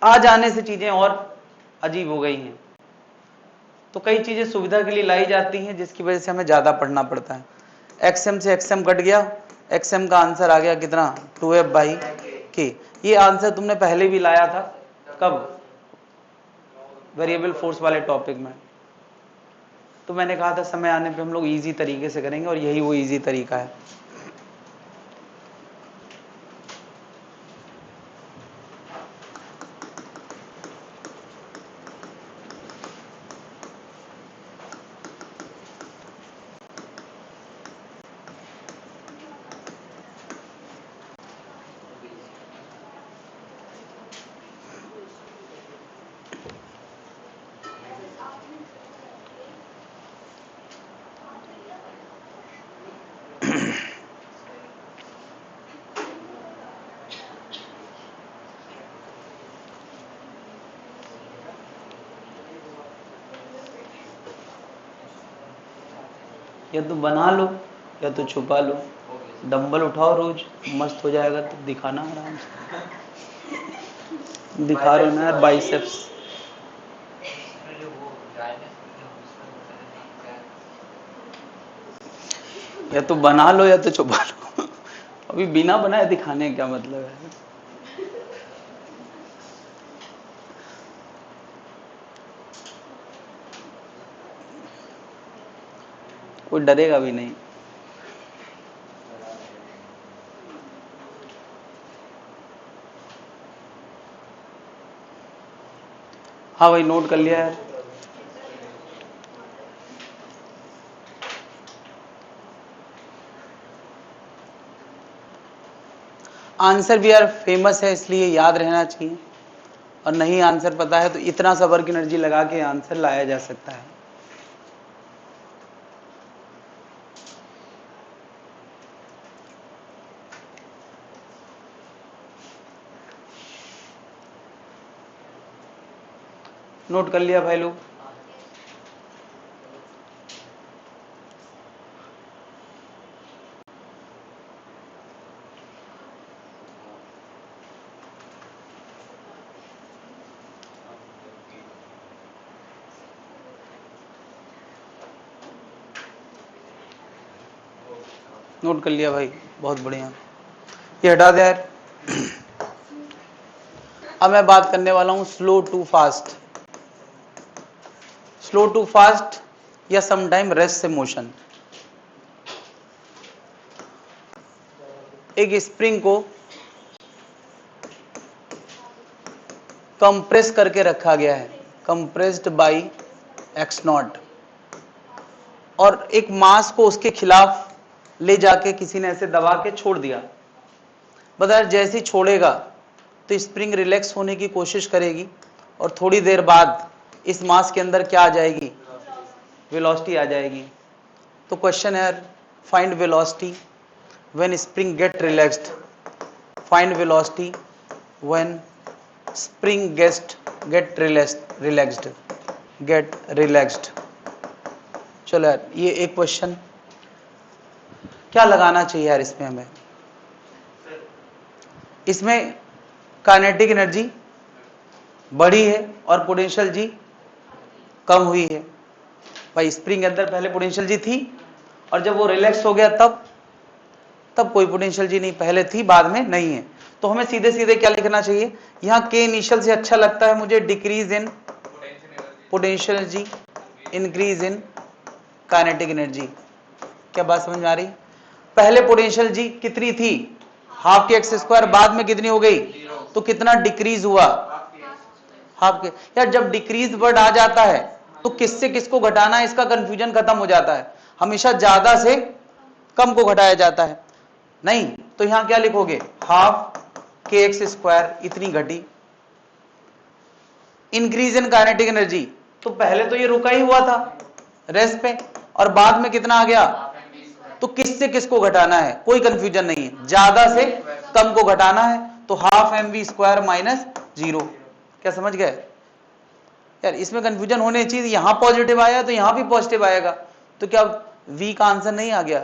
आ जाने से चीजें और अजीब हो गई हैं। तो कई चीजें सुविधा के लिए लाई जाती हैं जिसकी वजह से हमें ज्यादा पढ़ना पड़ता है। एक्सएम से एक्सएम कट गया, एक्सएम का आंसर आ गया कितना, 2F/K। ये आंसर तुमने पहले भी लाया था, कब, वेरिएबल फोर्स वाले टॉपिक में। तो मैंने कहा था समय आने पे हम लोग इजी तरीके से करेंगे, और यही वो इजी तरीका है। या तो बना लो या तो छुपा लो। डंबल उठाओ रोज, मस्त हो जाएगा। तो दिखाना आराम से, दिखा रहे हो ना यार बाइसेप्स। या तो बना लो या तो छुपा लो। अभी बिना बनाए दिखाने का क्या मतलब है? कोई डरेगा भी नहीं। हाँ भाई, नोट कर लिया यार। आंसर भी यार फेमस है इसलिए याद रहना चाहिए, और नहीं आंसर पता है तो इतना सा वर्क एनर्जी लगा के आंसर लाया जा सकता है। नोट कर लिया भाई लोग? नोट कर लिया भाई, बहुत बढ़िया। ये हटा दे यार। अब मैं बात करने वाला हूं slow to fast. Slow to fast या समटाइम रेस्ट से मोशन। एक स्प्रिंग को कंप्रेस करके रखा गया है, कंप्रेस्ड बाई एक्स नॉट, और एक मास को उसके खिलाफ ले जाके किसी ने ऐसे दबा के छोड़ दिया। बता जैसे ही छोड़ेगा तो स्प्रिंग रिलैक्स होने की कोशिश करेगी, और थोड़ी देर बाद इस मास के अंदर क्या आ जाएगी? वेलोसिटी आ जाएगी। तो क्वेश्चन है, find velocity when spring get relaxed. Find velocity when spring get relaxed. Get relaxed. चलो यार, ये एक क्वेश्चन क्या लगाना चाहिए यार इसमें हमें? इसमें काइनेटिक एनर्जी बढ़ी है और पोटेंशियल जी कम हुई है। भाई स्प्रिंग के अंदर पहले पोटेंशियल जी थी, और जब वो रिलैक्स हो गया तब कोई पोटेंशियल जी नहीं, पहले थी बाद में नहीं है। तो हमें सीधे सीधे क्या लिखना चाहिए? यहाँ के इनिशियल से अच्छा लगता है मुझे, decrease in potential energy, increase in kinetic energy. क्या बात समझ में आ रही? पहले पोटेंशियल जी कितनी थी? हाफ के एक्स स्क्वायर, बाद में कितनी हो गई? तो कितना डिक्रीज हुआ? हाफ के। यार जब डिक्रीज वर्ड आ जाता है तो किससे किसको घटाना है इसका कंफ्यूजन खत्म हो जाता है। हमेशा ज्यादा से कम को घटाया जाता है। नहीं तो यहां क्या लिखोगे? हाफ के एक्स स्क्वायर इतनी घटी। इंक्रीज इन काइनेटिक एनर्जी, तो पहले तो ये रुका ही हुआ था रेस्ट पे, और बाद में कितना आ गया? तो किससे किसको घटाना है? कोई कंफ्यूजन नहीं है, ज्यादा से कम को घटाना है। तो half m v square minus 0। क्या समझ गए यार? इसमें कंफ्यूजन होने चाहिए, यहां पॉजिटिव आया तो यहां भी पॉजिटिव आएगा। तो क्या v का आंसर नहीं आ गया?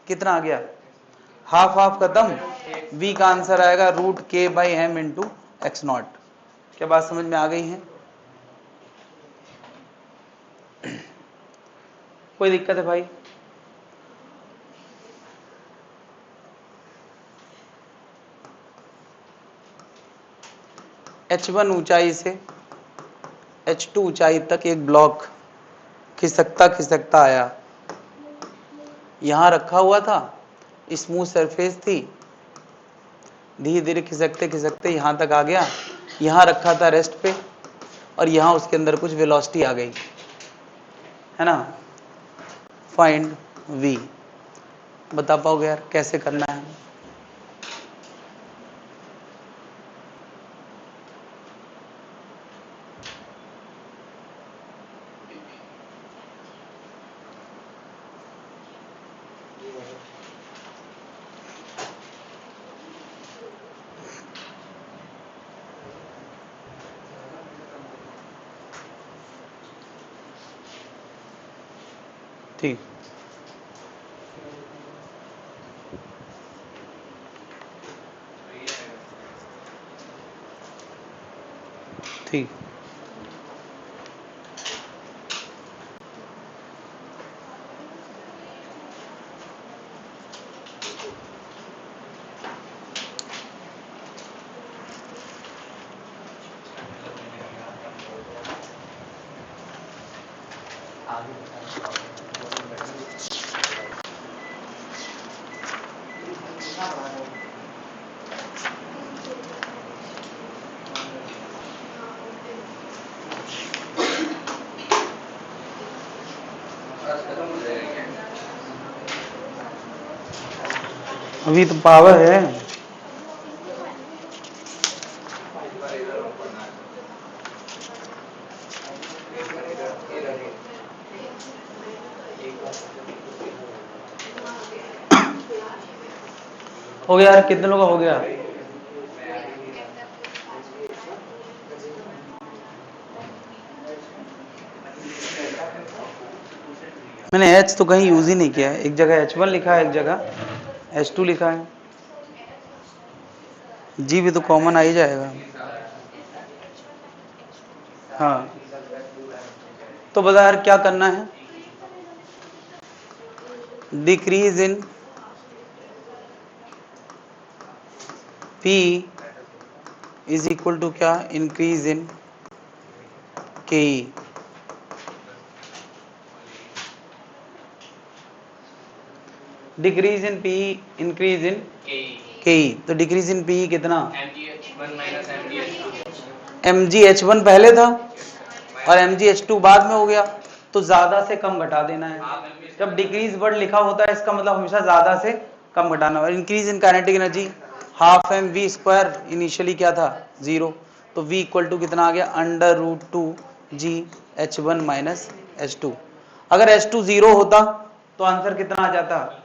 कितना आ गया? हाफ हाफ खत्म, v का आंसर आएगा root k by m into x naught. क्या बात समझ में आ गई है? कोई दिक्कत है भाई? h1 ऊंचाई से h2 ऊंचाई तक एक ब्लॉक खिसकता खिसकता आया, यहां रखा हुआ था, स्मूथ सरफेस थी, धीरे धीरे खिसकते खिसकते यहां तक आ गया, यहां रखा था रेस्ट पे, और यहां उसके अंदर कुछ वेलोसिटी आ गई, है ना? Find v। बता पाओगे यार कैसे करना है? ठीक, ठीक। अभी तो पावर है। हो गया यार, कितने लोगों का हो गया? मैंने H तो कहीं यूज ही नहीं किया है। एक जगह H1 लिखा है, एक जगह H2 लिखा है। जी भी तो कॉमन आ ही जाएगा। हाँ, तो बता यार क्या करना है? Decrease in P is equal to क्या? Increase in K. Decrease in P, increase in K. तो डिक्रीज इन पी कितना? MgH1 पहले था और MgH2 बाद में हो गया, तो ज्यादा से कम घटा देना है। जब डिक्रीज वर्ड लिखा होता है इसका मतलब हमेशा ज्यादा से कम घटाना। और increase in kinetic energy half mv square, initially क्या था? 0। तो v इक्वल टू कितना आ गया? √2g H1 -H2। अगर H2 0 होता तो आंसर कितना आ जाता?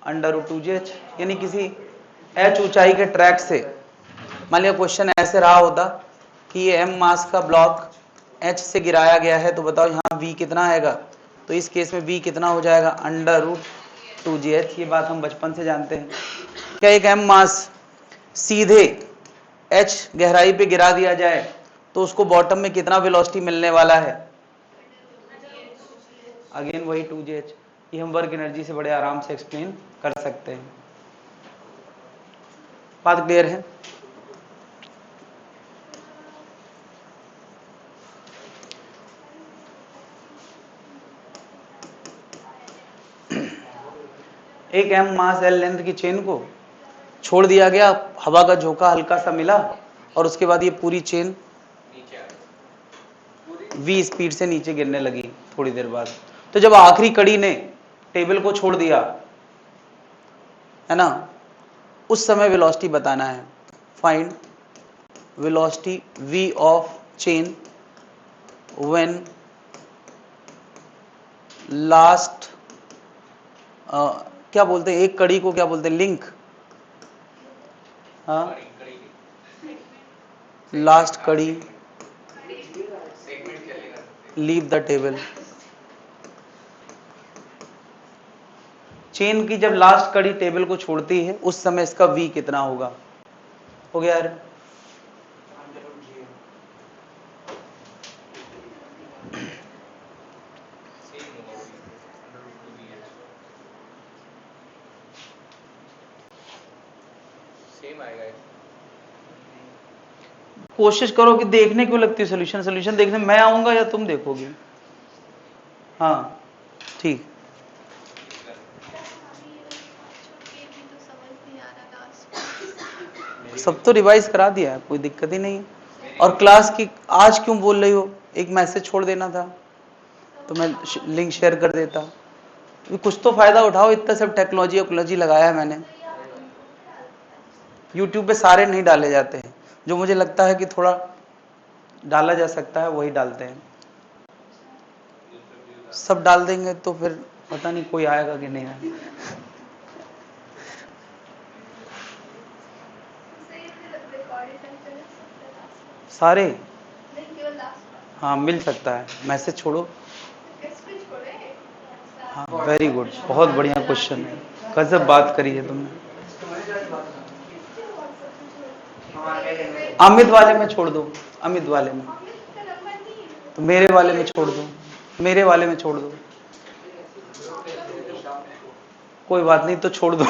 √2gh। यानी किसी h ऊंचाई के ट्रैक से, मान लिया क्वेश्चन ऐसे रहा होता कि ये m मास का ब्लॉक h से गिराया गया है, तो बताओ यहाँ v कितना आएगा? तो इस केस में v कितना हो जाएगा? √2gh। ये बात हम बचपन से जानते हैं। क्या एक m मास सीधे h गहराई पे गिरा दिया जाए तो उसको बॉटम में कितना वेलोसिटी मिलने वाला है? अगेन वही 2gh। ये हम वर्क एनर्जी से बड़े आराम से एक्सप्लेन कर सकते हैं। बात क्लियर है? एक m मास l लेंथ की चेन को छोड़ दिया गया, हवा का झोंका हल्का सा मिला और उसके बाद ये पूरी चेन v स्पीड से नीचे गिरने लगी थोड़ी देर बाद। तो जब आखिरी कड़ी ने टेबल को छोड़ दिया है ना, उस समय वेलोसिटी बताना है। Find velocity v of chain when last, क्या बोलते हैं एक कड़ी को, क्या बोलते हैं? लिंक। हाँ, लास्ट कड़ी लीव द टेबल। चेन की जब लास्ट कड़ी टेबल को छोड़ती है उस समय इसका v कितना होगा? हो गया यार? कोशिश करो कि देखने क्यों लगती है सोल्यूशन? सोल्यूशन देखने मैं आऊंगा या तुम देखोगे? हाँ ठीक। सब तो रिवाइज करा दिया है, कोई दिक्कत ही नहीं है। और क्लास की आज क्यों बोल रही हो? एक मैसेज छोड़ देना था तो मैं लिंक शेयर कर देता। कुछ तो फायदा उठाओ, इतना सब टेक्नोलॉजी लगाया है मैंने। यूट्यूब पे सारे नहीं डाले जाते हैं, जो मुझे लगता है कि थोड़ा डाला जा सकता है वही डालते हैं। सब डाल देंगे तो फिर पता नहीं कोई आएगा कि नहीं आएगा। सारे? हाँ मिल सकता है, मैसेज छोड़ो। हाँ वेरी गुड, बहुत बढ़िया क्वेश्चन है, गजब बात करी है तुमने। अमित वाले में छोड़ दो, अमित वाले में, तो मेरे वाले में छोड़ दो, मेरे वाले में छोड़ दो, कोई बात नहीं तो छोड़ दो।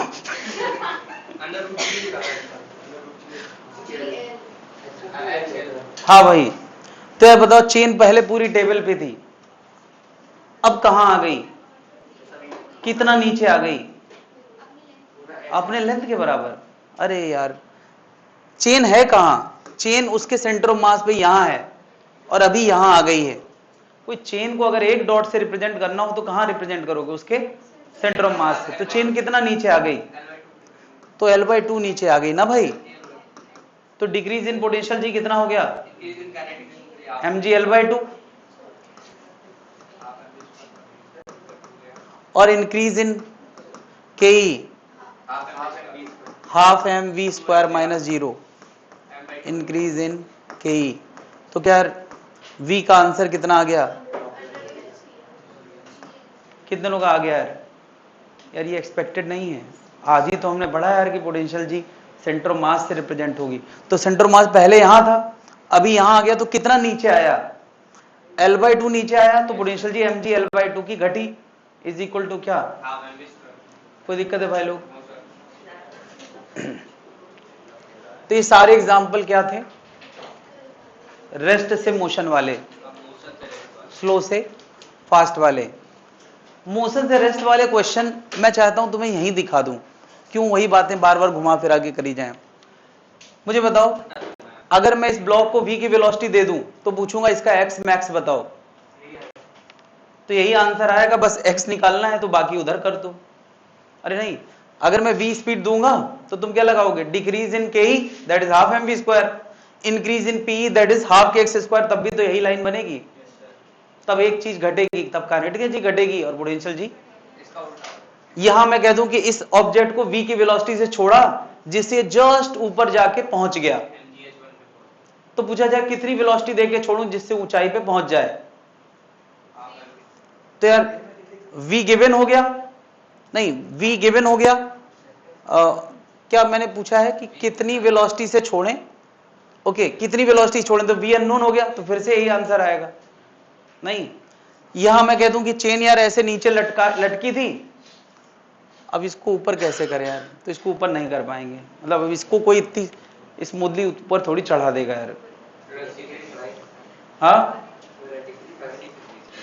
हाँ भाई, तो ये बताओ चेन पहले पूरी टेबल पे थी, अब कहां आ गई, कितना नीचे आ गई, अपने लेंथ के बराबर। अरे यार, चेन है कहां, चेन उसके सेंटर ऑफ मास पे यहां है और अभी यहां आ गई है। कोई चेन को अगर एक डॉट से रिप्रेजेंट करना हो तो कहां रिप्रेजेंट करोगे, उसके सेंटर ऑफ मास से। तो चेन कितना नीचे आ गई, तो L/2 नीचे आ गई ना भाई। तो डिक्रीज इन पोटेंशियल जी कितना हो गया, mg/L/2, और इंक्रीज इन के half mv² minus 0, increase in K. तो क्या v का आंसर कितना आ गया, कितने लोग आ गया यार, यार ये एक्सपेक्टेड नहीं है। आज ही तो हमने पढ़ा यार कि potential G centre of mass से रिप्रेजेंट होगी। तो सेंटर ऑफ मास पहले यहां था, अभी यहां आ गया, तो कितना नीचे आया, L/2 नीचे आया, तो पोटेंशियल जी mg/L/2 की घटी इज इक्वल टू क्या, कोई दिक्कत है भाई लोग। तो ये सारे एग्जाम्पल क्या थे, रेस्ट से मोशन वाले, स्लो से फास्ट वाले। मोशन से रेस्ट वाले क्वेश्चन मैं चाहता हूं तुम्हें यहीं दिखा दूं, क्यों वही बातें बार बार घुमा फिरा के करी जाएं। मुझे बताओ, अगर मैं इस ब्लॉक को v की वेलोसिटी दे दूं तो पूछूंगा इसका x मैक्स बताओ, तो यही आंसर आएगा, बस x निकालना है तो बाकी उधर कर दो। अरे नहीं, अगर मैं v स्पीड दूंगा तो तुम क्या लगाओगे, डिक्रीज इन के that is half mv², increase in P that is half के x², तब भी तो यही लाइन बनेगी। तब एक चीज घटेगी, तब काइनेटिक एनर्जी घटेगी और पोटेंशियल जी। यहां मैं कह दूं कि इस ऑब्जेक्ट को v की वेलोसिटी से छोड़ा जिससे जस्ट ऊपर जाके पहुंच गया, तो पूछा जाए कितनी वेलोसिटी देके छोड़ूं जिससे ऊंचाई पे पहुंच जाए। तो यार v गिवन हो गया, नहीं v गिवन हो गया, क्या मैंने पूछा है कि कितनी वेलोसिटी से छोड़ें, ओके कितनी वेलोसिटी छोड़ें, तो v अननोन हो गया, तो फिर से यही आंसर आएगा। नहीं, यहां मैं कह दूं कि चेन यार ऐसे नीचे लटकी थी, अब इसको ऊपर कैसे करें यार, तो इसको ऊपर नहीं कर पाएंगे, मतलब अब इसको कोई इतनी स्मूथली ऊपर थोड़ी चढ़ा देगा यार। हाँ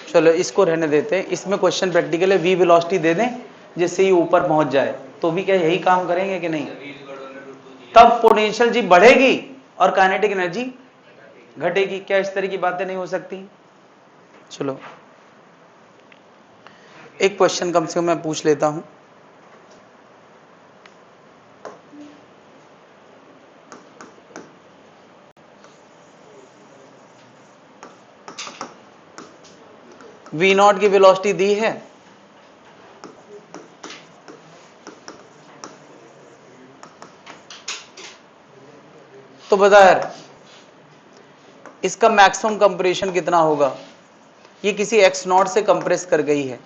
चलो इसको रहने देते हैं, इसमें क्वेश्चन प्रैक्टिकल है, v वेलोसिटी दे दें जिससे ये ऊपर पहुंच जाए, तो भी क्या यही काम करेंगे कि नहीं, तब पोटेंशियल जी बढ़ेगी और काइनेटिक एनर्जी घटेगी। क्या इस तरह की बातें नहीं हो सकती। चलो एक क्वेश्चन कम से कम मैं पूछ लेता हूं, v0 की वेलोसिटी दी है, तो बता यार इसका मैक्सिमम कंप्रेशन कितना होगा। ये किसी x0 से कंप्रेस कर गई है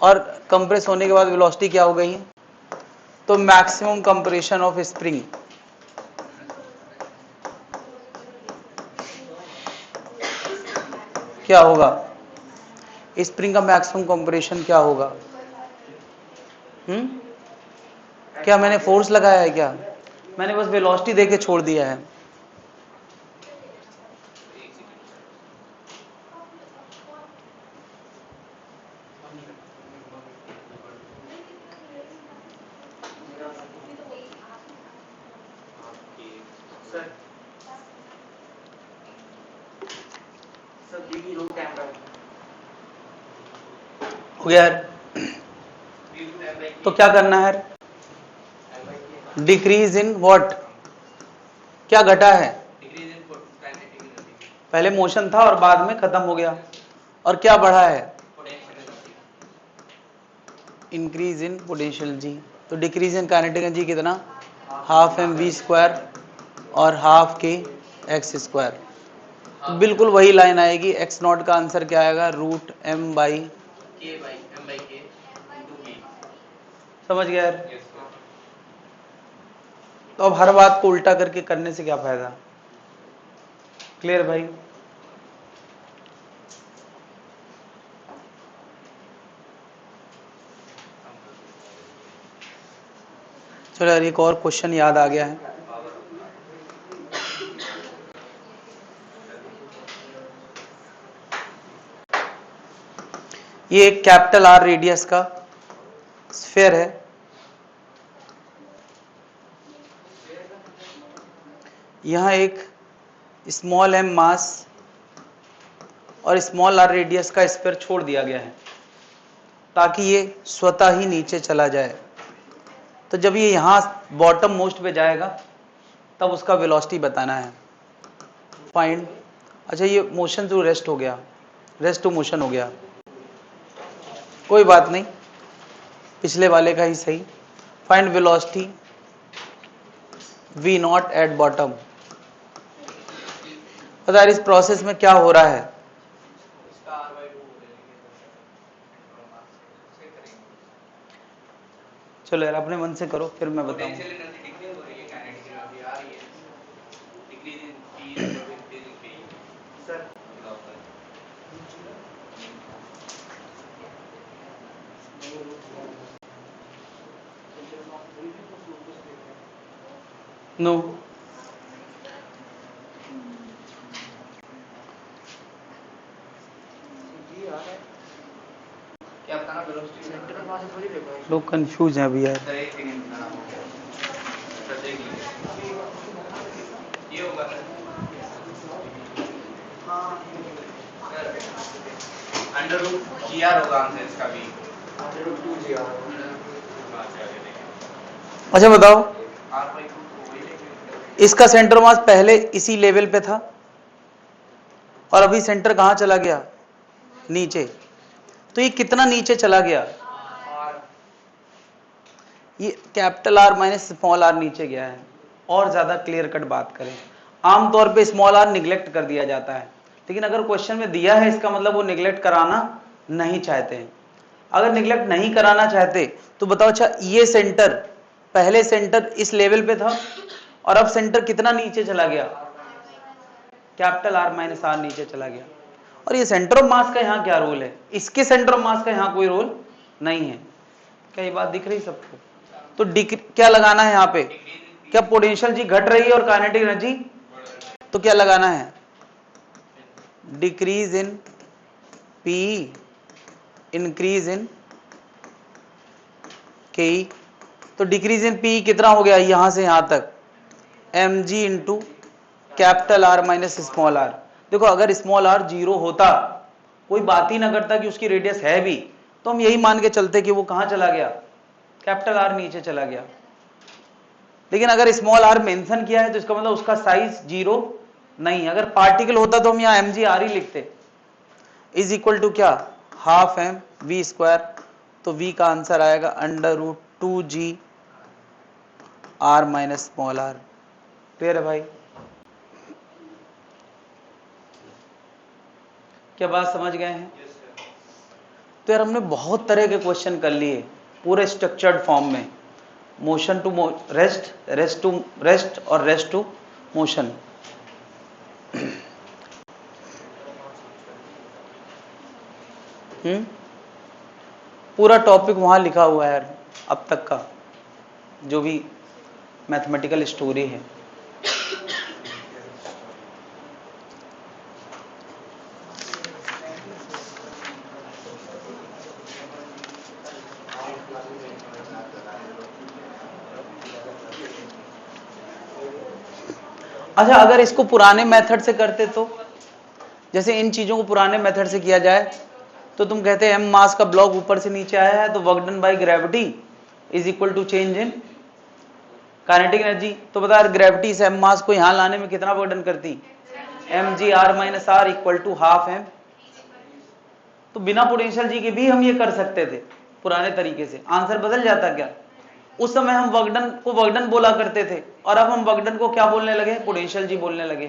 और कंप्रेस होने के बाद वेलोसिटी क्या हो गई है, तो मैक्सिमम कंप्रेशन ऑफ स्प्रिंग क्या होगा, स्प्रिंग का मैक्सिमम कंप्रेशन क्या होगा। क्या मैंने फोर्स लगाया है, क्या मैंने बस वेलोसिटी देके छोड़ दिया है। हो गया यार, तो क्या करना है, डिक्रीज इन व्हाट, क्या घटा है, पहले मोशन था और बाद में खत्म हो गया, और क्या बढ़ा है, इंक्रीज इन पोटेंशियल जी। तो डिक्रीज इन काइनेटिक एनर्जी कितना, हाफ mv² और हाफ के x², बिल्कुल वही लाइन आएगी। x0 का आंसर क्या आएगा, √m/k, समझ गया यार। तो अब हर बात को उल्टा करके करने से क्या फायदा। क्लियर भाई। चलो यार एक और क्वेश्चन याद आ गया है। ये एक कैपिटल आर रेडियस का स्फीयर है। यहां एक स्मॉल एम मास और स्मॉल आर रेडियस का स्फीयर छोड़ दिया गया है ताकि ये स्वतः ही नीचे चला जाए। तो जब ये यहां बॉटम मोस्ट पे जाएगा तब उसका वेलोसिटी बताना है। फाइंड, अच्छा ये मोशन टू रेस्ट हो गया, रेस्ट टू मोशन हो गया, कोई बात नहीं, पिछले वाले का ही सही। Find velocity v not at bottom. पता है इस प्रोसेस में क्या हो रहा है। चलो यार अपने मन से करो फिर मैं बताऊंगा। नो लोग कंफ्यूज हैं अभी यार। अच्छा बताओ, इसका सेंटर मास पहले इसी लेवल पे था और अभी सेंटर कहां चला गया, नीचे। तो ये कितना नीचे चला गया, ये capital R minus small R नीचे गया है। और ज्यादा क्लियर कट बात करें, आमतौर पे स्मॉल आर निग्लेक्ट कर दिया जाता है, लेकिन अगर क्वेश्चन में दिया है इसका मतलब वो निग्लेक्ट कराना नहीं चाहते हैं। अगर निग्लेक्ट नहीं कराना चाहते तो बताओ, अच्छा ये सेंटर, पहले सेंटर इस लेवल पे था और अब सेंटर कितना नीचे चला गया, कैपिटल आर माइनस आर नीचे चला गया। और ये सेंटर ऑफ मास का यहाँ क्या रोल है, इसके सेंटर ऑफ मास का यहाँ कोई रोल नहीं है। क्या ये बात दिख रही सबको। तो क्या लगाना है यहाँ पे, क्या पोटेंशियल जी घट रही है और काइनेटिक एनर्जी, तो क्या लगाना है, decrease in P increase in K. तो डिक्रीज इन पी कितना हो गया यहां से यहां तक, एम जी into capital R minus small R. देखो अगर स्मॉल आर 0 होता, कोई बात ही ना करता कि उसकी रेडियस है भी, तो हम यही मान के चलते कि वो कहां चला गया, कैपिटल आर नीचे चला गया। लेकिन अगर स्मॉल आर मेंशन किया है तो इसका मतलब उसका साइज 0 नहीं। अगर पार्टिकल होता तो हम यहाँ एम जी आर ही लिखते, इज इक्वल टू क्या, हाफ एम वी स्क्वायर। तो v का आंसर आएगा √2g r minus small R. Clear है भाई। क्या बात समझ गए हैं। तो यार हमने बहुत तरह के क्वेश्चन कर लिए पूरे स्ट्रक्चर्ड फॉर्म में, motion to rest, rest to rest और रेस्ट टू मोशन। पूरा टॉपिक वहां लिखा हुआ है यार, अब तक का जो भी मैथमेटिकल स्टोरी है। अच्छा अगर इसको पुराने मेथड से करते तो, जैसे इन चीजों को पुराने मेथड से किया जाए तो तुम कहते हैं एम मास का ब्लॉक ऊपर से नीचे आया है तो work done by gravity is equal to change in kinetic energy. तो बता ग्रेविटी से एम मास को यहां लाने में कितना वर्क डन करती, m g R minus R equal to half m. तो बिना पोटेंशियल जी के भी हम ये कर सकते थे पुराने तरीके से, आंसर बदल जाता क्या। उस समय हम वर्कडन को वर्कडन बोला करते थे और अब हम वर्कडन को क्या बोलने लगे, पोटेंशियल जी बोलने लगे।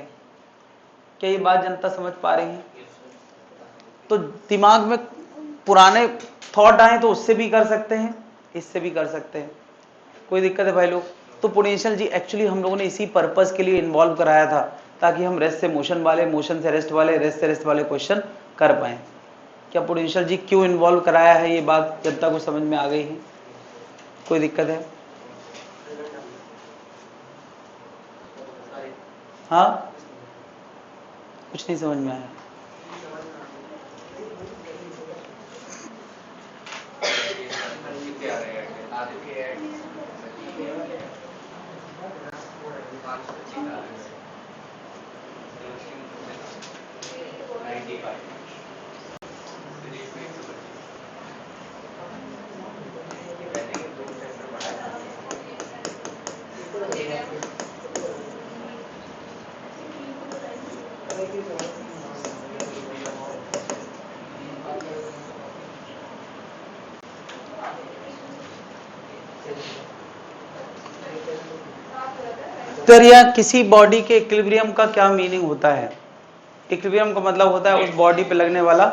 क्या ये बात जनता समझ पा रही है। तो दिमाग में पुराने थॉट आए तो उससे भी कर सकते हैं, इससे भी कर सकते हैं, कोई दिक्कत है भाई लोग। तो पोटेंशियल जी एक्चुअली हम लोगों ने इसी पर्पस के लिए इन्वॉल्व कराया था, ताकि हम रेस्ट से मोशन वाले, मोशन से रेस्ट वाले, रेस्ट से रेस्ट वाले क्वेश्चन कर पाए। क्या पोटेंशियल जी क्यों इन्वॉल्व कराया है, ये बात जनता को समझ में आ गई है? कोई दिक्कत है? हाँ, कुछ नहीं समझ में आया? तो यार किसी बॉडी के इक्विलिब्रियम का क्या मीनिंग होता है? इक्विलिब्रियम का मतलब होता है उस बॉडी पे लगने वाला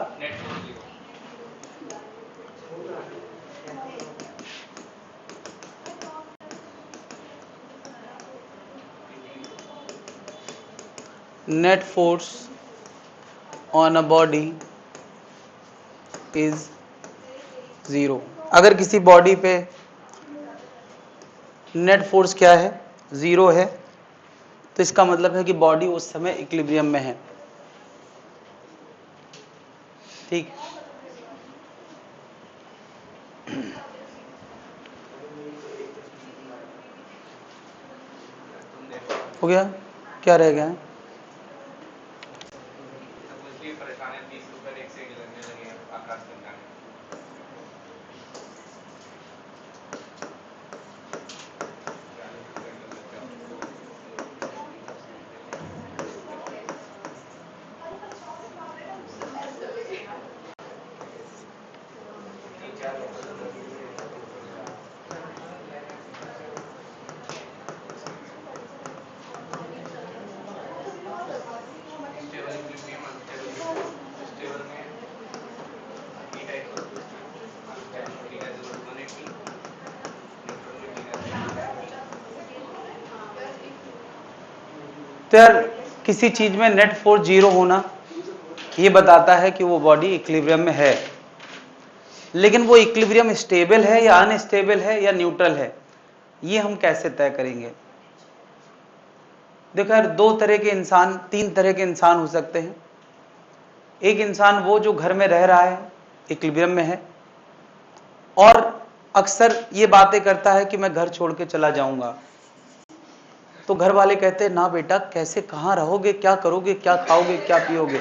net force on a body is 0। अगर किसी बॉडी पे नेट फोर्स क्या है, 0 है, तो इसका मतलब है कि बॉडी उस समय इक्विलिब्रियम में है। ठीक, हो गया? क्या रह गया? तो यार किसी चीज में नेट फोर्स 0 होना ये बताता है कि वो बॉडी इक्विलिब्रियम में है, लेकिन वो इक्विलिब्रियम स्टेबल है या अनस्टेबल है या न्यूट्रल है, ये हम कैसे तय करेंगे? देखो यार, दो तरह के इंसान, तीन तरह के इंसान हो सकते हैं। एक इंसान वो जो घर में रह रहा है, इक्विलिब्रियम में है, और अक्सर ये बातें करता है कि मैं घर छोड़ के चला जाऊंगा। तो घर वाले कहते हैं ना बेटा, कैसे, कहाँ रहोगे, क्या करोगे, क्या खाओगे, क्या पियोगे,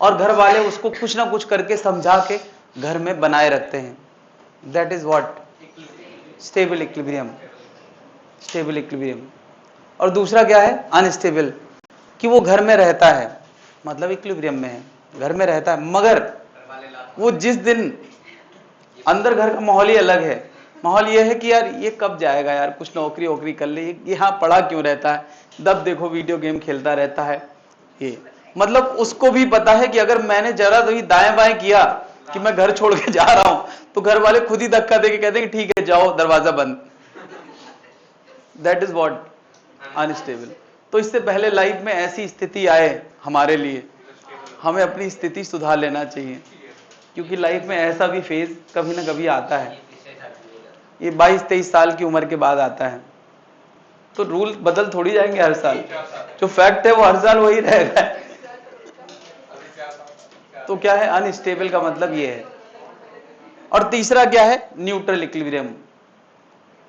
और घर वाले उसको कुछ ना कुछ करके समझा के घर में बनाए रखते हैं। That is what? Stable equilibrium. Stable equilibrium. और दूसरा क्या है? अनस्टेबल, कि वो घर में रहता है, मतलब इक्विलिब्रियम में है, घर में रहता है, मगर वो जिस दिन अंदर घर का माहौल ही अलग है। माहौल ये है कि यार ये कब जाएगा, यार कुछ नौकरी वोकरी कर ले, ये यहाँ पड़ा क्यों रहता है, जब देखो वीडियो गेम खेलता रहता है। ये मतलब उसको भी पता है कि अगर मैंने जरा भी दाएं बाएं किया कि मैं घर छोड़ के जा रहा हूं, तो घर वाले खुद ही धक्का देके कहते हैं कि ठीक है जाओ, दरवाजा बंद। That is what? अनस्टेबल। तो इससे पहले लाइफ में ऐसी स्थिति आए हमारे लिए, हमें अपनी स्थिति सुधार लेना चाहिए, क्योंकि लाइफ में ऐसा भी फेज कभी ना कभी आता है। ये 22-23 साल की उम्र के बाद आता है, तो रूल बदल थोड़ी जाएंगे हर साल, जो फैक्ट है वो हर साल वही रहेगा। तो क्या है? अनस्टेबल का मतलब ये है। और तीसरा क्या है? Neutral equilibrium.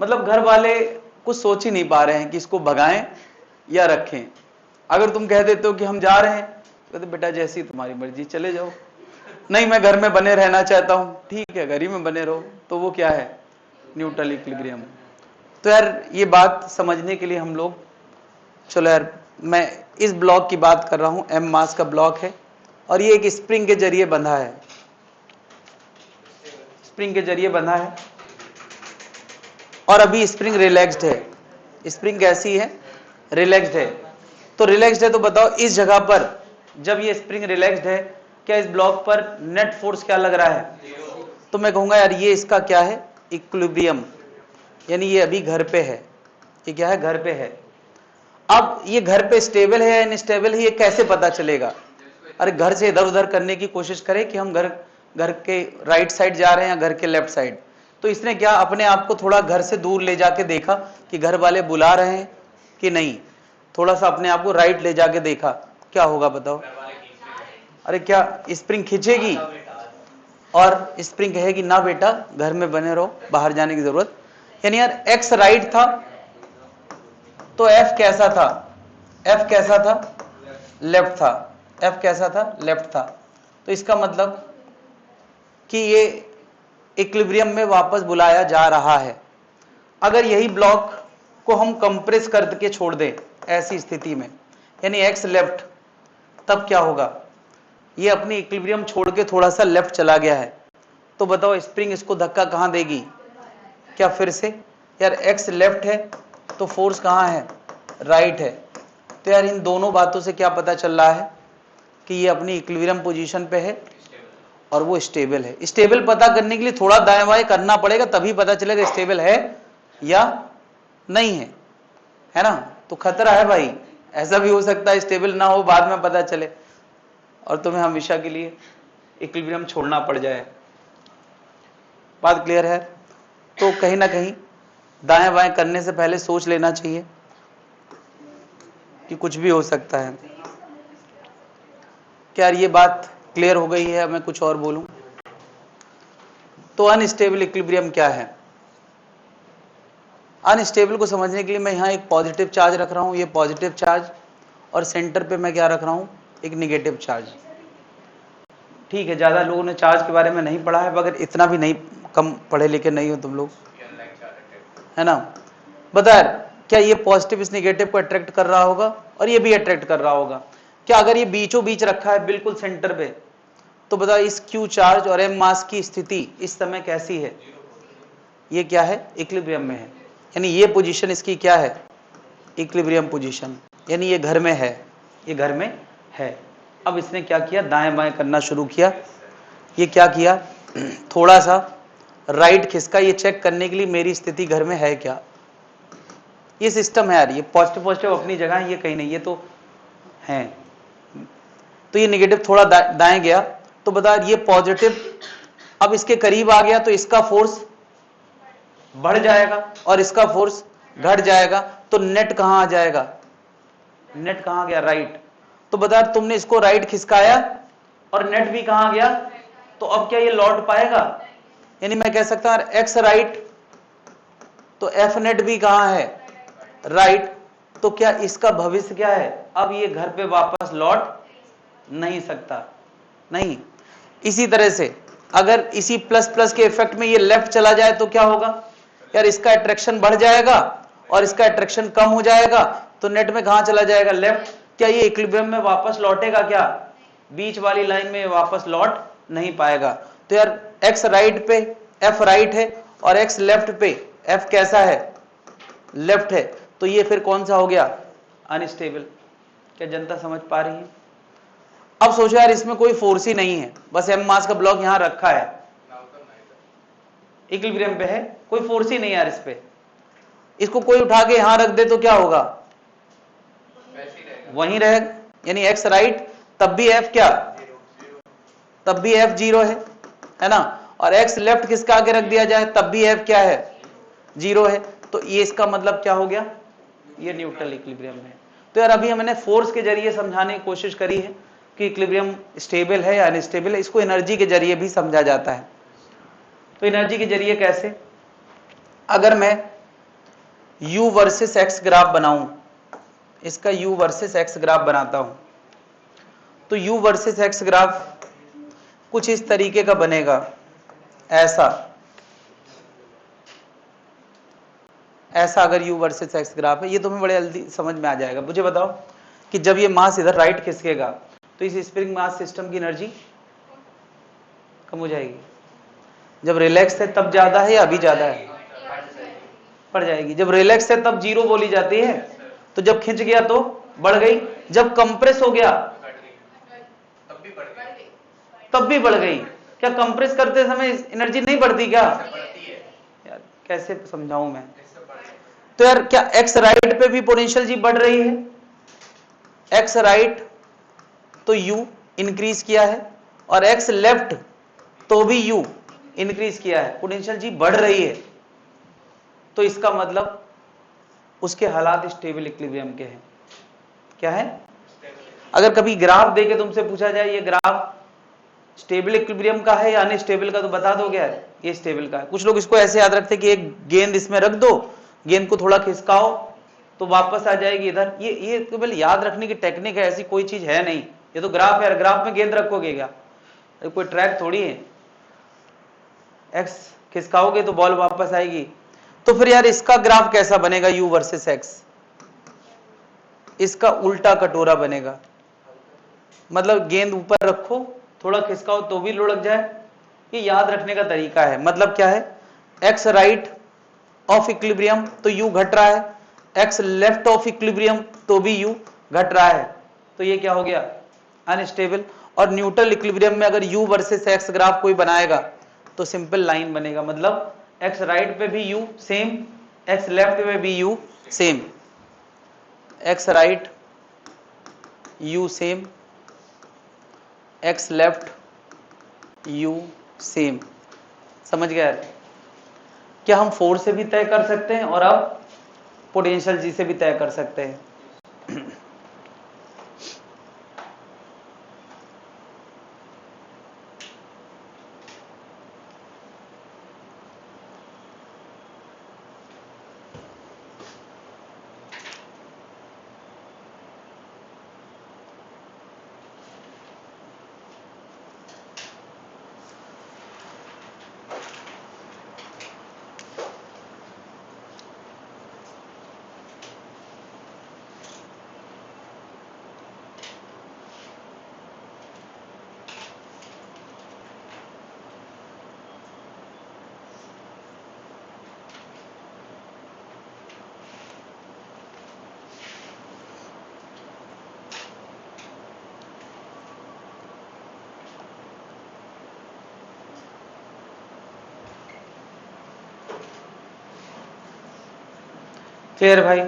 मतलब घर वाले कुछ सोच ही नहीं पा रहे हैं कि इसको भगाएं या रखें। अगर तुम कह देते हो कि हम जा रहे हैं, कहते बेटा जैसी तुम्हारी मर्जी, चले जाओ। नहीं, मैं घर में बने रहना चाहता हूं, ठीक है घर ही में बने रहो। तो वो क्या है? Neutral equilibrium. तो यार ये बात समझने के लिए हम लोग, चलो यार मैं इस ब्लॉक की बात कर रहा हूं, एम मास का ब्लॉक है, और ये एक स्प्रिंग के जरिए बंधा है, स्प्रिंग के जरिए बंधा है, और अभी स्प्रिंग रिलैक्स्ड है। स्प्रिंग कैसी है? रिलैक्स्ड है। तो रिलैक्स्ड है, तो बताओ इस जगह पर जब ये स्प्रिंग रिलैक्स्ड है, क्या इस ब्लॉक पर नेट फोर्स क्या लग रहा है? तो मैं कहूंगा यार ये इसका क्या है? इक्विलिब्रियम, यानी ये अभी घर पे है। ये क्या है, घर पे है। अब ये घर पे स्टेबल है या इनस्टेबल है, ये कैसे पता चलेगा? अरे घर से इधर उधर करने की कोशिश करें कि हम घर के राइट साइड जा रहे हैं या घर के लेफ्ट साइड। तो इसने क्या अपने आप को थोड़ा घर से दूर ले जाके देखा कि घर वाले बुला रहे हैं कि नहीं, थोड़ा सा अपने आप को राइट ले जाके देखा, क्या होगा बताओ? अरे क्या स्प्रिंग खींचेगी और स्प्रिंग कहेगी ना बेटा घर में बने रहो, बाहर जाने की जरूरत। यानी यार एक्स राइट था तो एफ कैसा था? एफ कैसा था? लेफ्ट था। एफ कैसा था? लेफ्ट था। तो इसका मतलब कि ये इक्विलिब्रियम में वापस बुलाया जा रहा है। अगर यही ब्लॉक को हम कंप्रेस करके छोड़ दें ऐसी स्थिति में, यानी एक्स लेफ्ट, तब क्या होगा? ये अपनी इक्विलिब्रियम छोड़ के थोड़ा सा लेफ्ट चला गया है, तो बताओ स्प्रिंग इसको धक्का कहां देगी? क्या फिर से यार एक्स लेफ्ट है तो फोर्स कहां है? राइट है। तो यार इन दोनों बातों से क्या पता चल रहा है कि ये अपनी इक्विलिब्रियम पोजीशन पे है और वो स्टेबल है। स्टेबल पता करने के लिए थोड़ा दाएं बाएं करना पड़ेगा, तभी पता चलेगा स्टेबल है या नहीं है ना? तो खतरा है भाई, ऐसा भी हो सकता है स्टेबल ना हो, बाद में पता चले और तुम्हें हमेशा के लिए इक्विलिब्रियम छोड़ना पड़ जाए। बात क्लियर है? तो कहीं ना कहीं दाएं बाएं करने से पहले सोच लेना चाहिए कि कुछ भी हो सकता है। क्या ये बात क्लियर हो गई है? मैं कुछ और बोलूं तो अनस्टेबल इक्विलिब्रियम क्या है? अनस्टेबल को समझने के लिए मैं यहाँ एक पॉजिटिव चार्ज रख रहा हूँ, ये पॉजिटिव चार्ज, और सेंटर पे मैं क्या रख रहा हूँ? एक निगेटिव चार्ज। ठीक है, ज्यादा लोगों ने चार्ज के बारे में नहीं पढ़ा है, मगर इतना भी नहीं, कम पढ़े लिखे नहीं हो तुम लोग, है ना? बता यार, क्या ये पॉजिटिव इस निगेटिव को अट्रैक्ट कर रहा होगा और ये भी अट्रैक्ट कर रहा होगा? क्या अगर ये बीचों बीच रखा है बिल्कुल सेंटर पे, तो बता इस क्यू चार्ज और एम मास की स्थिति इस समय कैसी है? ये क्या है? इक्विलिब्रियम में है। यानी ये पोजीशन इसकी क्या है? Equilibrium position. यानी ये घर में है, ये घर में है। अब इसने क्या किया? दाएं बाएं करना शुरू किया। ये क्या किया? थोड़ा सा राइट खिसका, ये चेक करने के लिए मेरी स्थिति घर में है क्या। ये सिस्टम है यार, ये पॉजिटिव पॉजिटिव अपनी जगह है, ये कहीं नहीं, ये तो है। तो ये निगेटिव थोड़ा दाएं गया, तो बता ये पॉजिटिव अब इसके करीब आ गया, तो इसका फोर्स बढ़ जाएगा और इसका फोर्स घट जाएगा, तो नेट कहां आ जाएगा? नेट कहां गया? राइट। तो बता तुमने इसको राइट खिसकाया और नेट भी कहां गया, तो अब क्या ये लौट पाएगा? यानी मैं कह सकता हूं एक्स राइट तो एफ नेट भी कहां है? राइट। तो क्या इसका भविष्य क्या है? अब ये घर पे वापस लौट नहीं सकता, नहीं। इसी तरह से अगर इसी प्लस प्लस के इफेक्ट में ये लेफ्ट चला जाए तो क्या होगा? यार इसका अट्रैक्शन बढ़ जाएगा और इसका अट्रैक्शन कम हो जाएगा, तो नेट में कहां चला जाएगा? लेफ्ट। क्या ये इक्विलिब्रियम में वापस लौटेगा? क्या बीच वाली लाइन में वापस लौट नहीं पाएगा। तो यार एक्स राइट पे एफ राइट है और एक्स लेफ्ट पे एफ कैसा है? लेफ्ट है। तो ये फिर कौन सा हो गया? अनस्टेबल। क्या जनता समझ पा रही है? अब सोचो यार इसमें कोई फोर्स ही नहीं है, बस एम मास का ब्लॉक यहां रखा है, इक्विलिब्रियम पे है, कोई फोर्स ही नहीं यार इस पे। इसको कोई उठा के यहां रख दे तो क्या होगा? वहीं रहेगा। यानी एक्स राइट तब भी एफ क्या? तब भी एफ जीरो है ना? और एक्स लेफ्ट किसका आगे रख दिया जाए तब भी एफ क्या है? जीरो है। तो ये इसका मतलब क्या हो गया? ये न्यूट्रल इक्विलिब्रियम है। तो यार अभी हमने फोर्स के जरिए समझाने की कोशिश करी है कि इक्विलिब्रियम स्टेबल है या अनस्टेबल है। इसको एनर्जी के जरिए भी समझा जाता है। तो एनर्जी के जरिए कैसे? अगर मैं U वर्सेस एक्स ग्राफ बनाऊं, इसका U वर्सेस एक्स ग्राफ बनाता हूं, तो U वर्सेस एक्स ग्राफ कुछ इस तरीके का बनेगा, ऐसा ऐसा अगर U वर्सेस एक्स ग्राफ है, ये तुम्हें बड़े जल्दी समझ में आ जाएगा। मुझे बताओ कि जब ये मास इधर राइट खिसकेगा तो इस स्प्रिंग मास सिस्टम की एनर्जी कम हो जाएगी। जब रिलैक्स है तब ज्यादा है या अभी ज्यादा है? बढ़ जाएगी। जब रिलैक्स है तब जीरो बोली जाती है, तो जब खिंच गया तो बढ़ गई, जब कंप्रेस हो गया तब भी बढ़ गई। क्या कंप्रेस करते समय एनर्जी नहीं बढ़ती क्या? यार कैसे समझाऊं मैं? तो यार क्या एक्स राइट पे भी पोटेंशियल जी बढ़ रही है? एक्स राइट तो यू इंक्रीज किया है और एक्स लेफ्ट तो भी यू इंक्रीज किया है, पोटेंशियल जी बढ़ रही है। तो इसका मतलब उसके हालात स्टेबल इक्विलिब्रियम के हैं। क्या है? अगर कभी ग्राफ देके तुमसे पूछा जाए ये ग्राफ स्टेबल इक्विलिब्रियम का है या अनस्टेबल का, तो बता दोगे यार ये स्टेबल का है। कुछ लोग इसको ऐसे याद रखते कि एक गेंद इसमें रख दो, गेंद को थोड़ा खिसकाओ तो वापस आ जाएगी इधर। ये केवल याद रखने की टेक्निक है, ऐसी कोई चीज है नहीं। ये तो ग्राफ है, ग्राफ में गेंद रखोगे क्या? कोई ट्रैक थोड़ी है। एक्स खिसकाओगे तो बॉल वापस आएगी। तो फिर यार इसका ग्राफ कैसा बनेगा? यू वर्सेस एक्स, इसका उल्टा कटोरा बनेगा। मतलब गेंद ऊपर रखो, थोड़ा खिसकाओ तो भी लुढ़क जाए। ये याद रखने का तरीका है। मतलब क्या है? एक्स राइट ऑफ इक्विलिब्रियम तो यू घट रहा है, एक्स लेफ्ट ऑफ इक्विलिब्रियम तो भी यू घट रहा है। तो ये क्या हो गया? अनस्टेबल। और न्यूट्रल इक्विलिब्रियम में अगर यू वर्सेस एक्स ग्राफ कोई बनाएगा तो सिंपल लाइन बनेगा। मतलब एक्स राइट पे भी यू सेम, एक्स लेफ्ट पे भी you same, x right you same, x left you same. समझ गया? क्या हम 4 से भी तय कर सकते हैं और अब पोटेंशियल जी से भी तय कर सकते हैं। क्लियर भाई?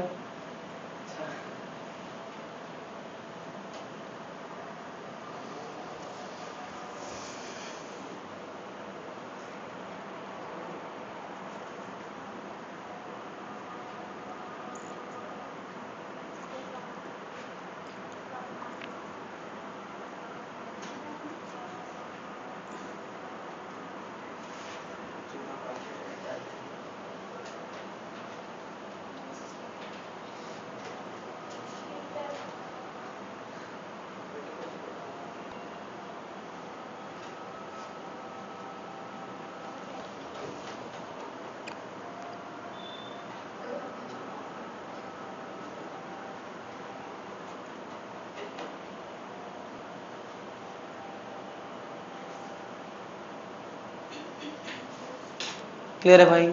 क्लियर है भाई?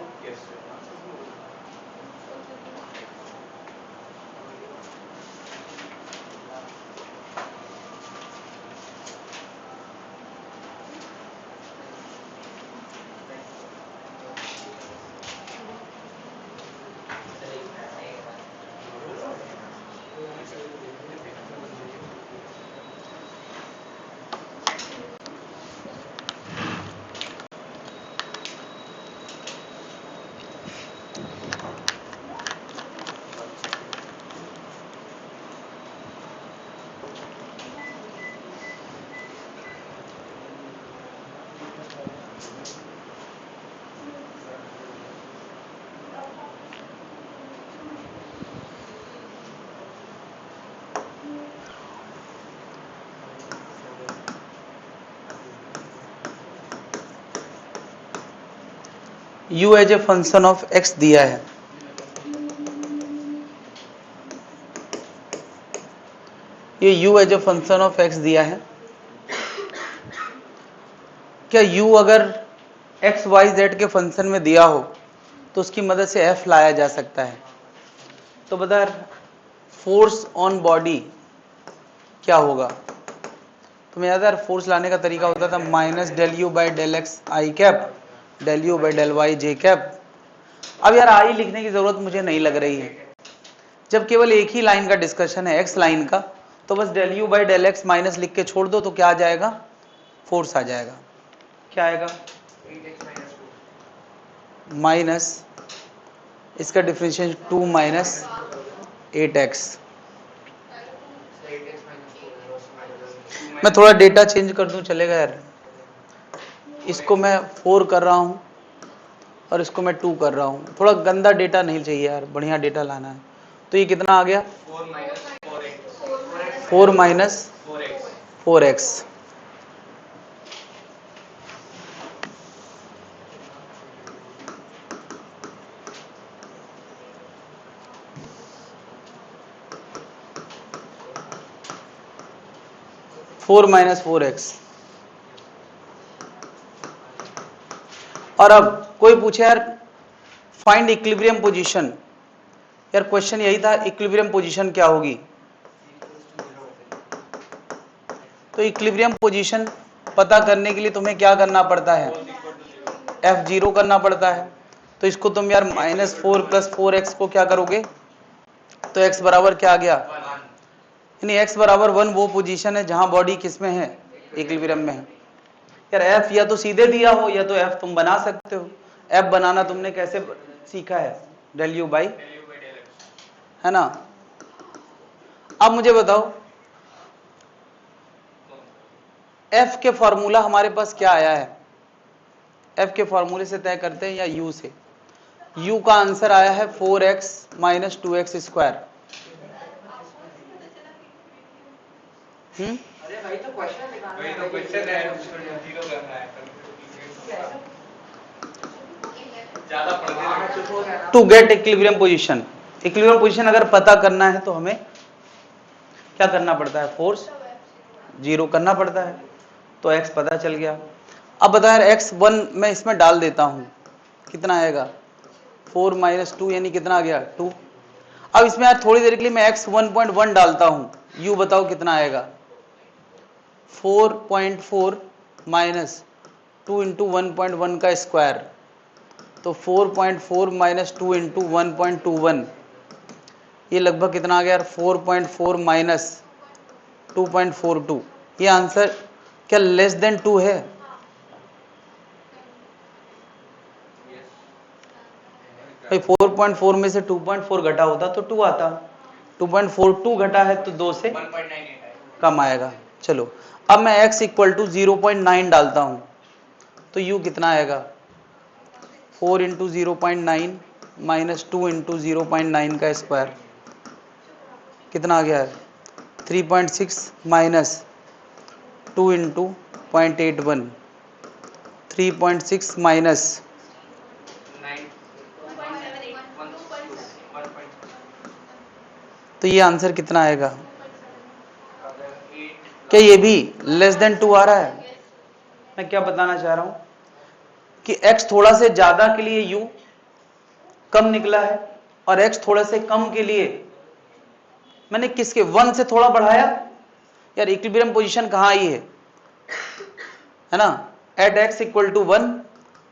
u as a function of x दिया है। ये u as a function of x दिया है। क्या u अगर x y z के फंक्शन में दिया हो तो उसकी मदद से f लाया जा सकता है। तो बता फोर्स ऑन बॉडी क्या होगा? तुम्हें याद है फोर्स लाने का तरीका होता था minus del u by del x i cap, del u by del y j cap. अब यार आई लिखने की जरूरत मुझे नहीं लग रही है, जब केवल एक ही लाइन का डिस्कशन है एक्स लाइन का, तो बस del u by del x minus लिख के छोड़ दो तो क्या आ जाएगा, फोर्स आ जाएगा। क्या आएगा, माइनस इसका डिफरेंशियल 2 माइनस 8x। मैं थोड़ा डेटा चेंज कर दूं चलेगा यार, इसको मैं 4 कर रहा हूं और इसको मैं 2 कर रहा हूं, थोड़ा गंदा डेटा नहीं चाहिए यार, बढ़िया डेटा लाना है। तो ये कितना आ गया, 4 minus 4x। Four minus 4x। और अब कोई पूछे यार फाइंड इक्विलिब्रियम पोजीशन, यार क्वेश्चन यही था इक्विलिब्रियम पोजीशन क्या होगी। तो इक्विलिब्रियम पोजीशन पता करने के लिए तुम्हें क्या करना पड़ता है, F0 करना पड़ता है। तो इसको तुम यार -4 + 4x को क्या करोगे, तो x बराबर क्या आ गया, यानी x बराबर 1 वो पोजीशन है जहां बॉडी किसमें है, इक्विलिब्रियम में है। यार f या तो सीधे दिया हो या तो f तुम बना सकते हो। f बनाना तुमने कैसे सीखा है, डेल यू बाई, है ना। अब मुझे बताओ f के फॉर्मूला हमारे पास क्या आया है, f के फॉर्मूले से तय करते हैं या u से। u का आंसर आया है 4x माइनस 2x स्क्वायर। अरे भाई तो क्वेश्चन है, जीरो करना है ज्यादा पढ़ to get equilibrium position. Equilibrium position अगर पता करना है तो हमें क्या करना पड़ता है, फोर्स 0 करना पड़ता है। तो x पता चल गया। अब बता यार x1 मैं इसमें डाल देता हूं, कितना आएगा 4 माइनस 2 यानी कितना आ गया 2। अब इसमें यार थोड़ी देर के लिए मैं x 1.1 डालता हूं, u बताओ कितना आएगा 4.4 माइनस 2 इंटू 1.1 का स्क्वायर, तो 4.4 माइनस 2 इंटू 1.21, ये लगभग कितना आ गया यार 4.4 माइनस 2.42। ये आंसर क्या लेस देन 2 है, भाई 4.4 में से 2.4 घटा होता तो 2 आता, 2.42 घटा है तो 2 से 1.98 कम आएगा। चलो अब मैं x इक्वल टू 0.9 डालता हूं, तो u कितना आएगा 4 इंटू 0.9 माइनस 2 इंटू 0.9 का स्क्वायर, कितना आ गया है 3.6 माइनस 2 इंटू 0.81, 3.6 माइनस, तो ये आंसर कितना आएगा, क्या ये भी लेस देन 2 आ रहा है। मैं क्या बताना चाह रहा हूं कि x थोड़ा से ज्यादा के लिए u कम निकला है और x थोड़ा से कम के लिए मैंने किसके 1 से थोड़ा बढ़ाया। यार इक्विलिब्रियम पोजीशन कहां आई है ना, at x equal to 1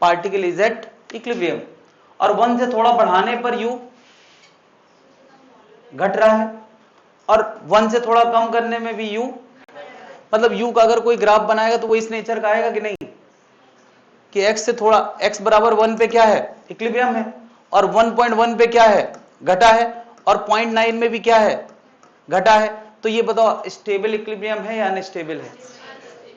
particle is at equilibrium, और 1 से थोड़ा बढ़ाने पर u घट रहा है और 1 से थोड़ा कम करने में भी u, मतलब u का अगर कोई ग्राफ बनाएगा तो वो इस नेचर का आएगा कि नहीं, कि x से थोड़ा, x बराबर 1 पे क्या है इक्विलिब्रियम है, और 1.1 पे क्या है घटा है, और 0.9 में भी क्या है घटा है। तो ये बताओ स्टेबल इक्विलिब्रियम है या अनस्टेबल है,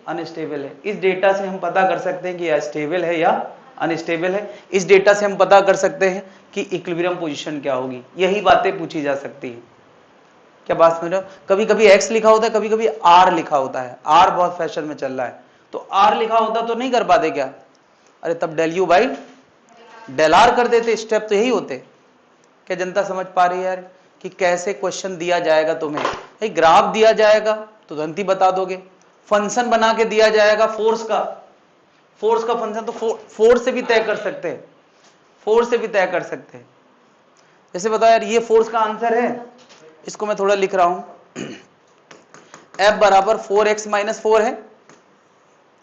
अनस्टेबल है। इस डेटा से हम पता कर सकते हैं कि या स्टेबल है या अनस्टेबल है। इस डेटा से हम पता कर सकते हैं कि इक्विलिब्रियम पोजीशन क्या होगी। यही बातें पूछी जा सकती हैं। क्या बात समझ रहे हो, कभी कभी x लिखा होता है, कभी कभी r लिखा होता है, r बहुत फैशन में चल रहा है, तो r लिखा होता तो नहीं कर पाते क्या, अरे तब del u by del r कर देते, स्टेप तो यही होते। क्या जनता समझ पा रही है यार कि कैसे क्वेश्चन दिया जाएगा, तुम्हें एक ग्राफ दिया जाएगा तो तुरंत ही बता दोगे, फंक्शन बना के दिया जाएगा फोर्स का फंक्शन, तो फोर्स से भी तय कर सकते हैं, फोर्स से भी तय कर सकते हैं। जैसे बताओ यार ये फोर्स का आंसर है, इसको मैं थोड़ा लिख रहा हूं, F बराबर 4x माइनस 4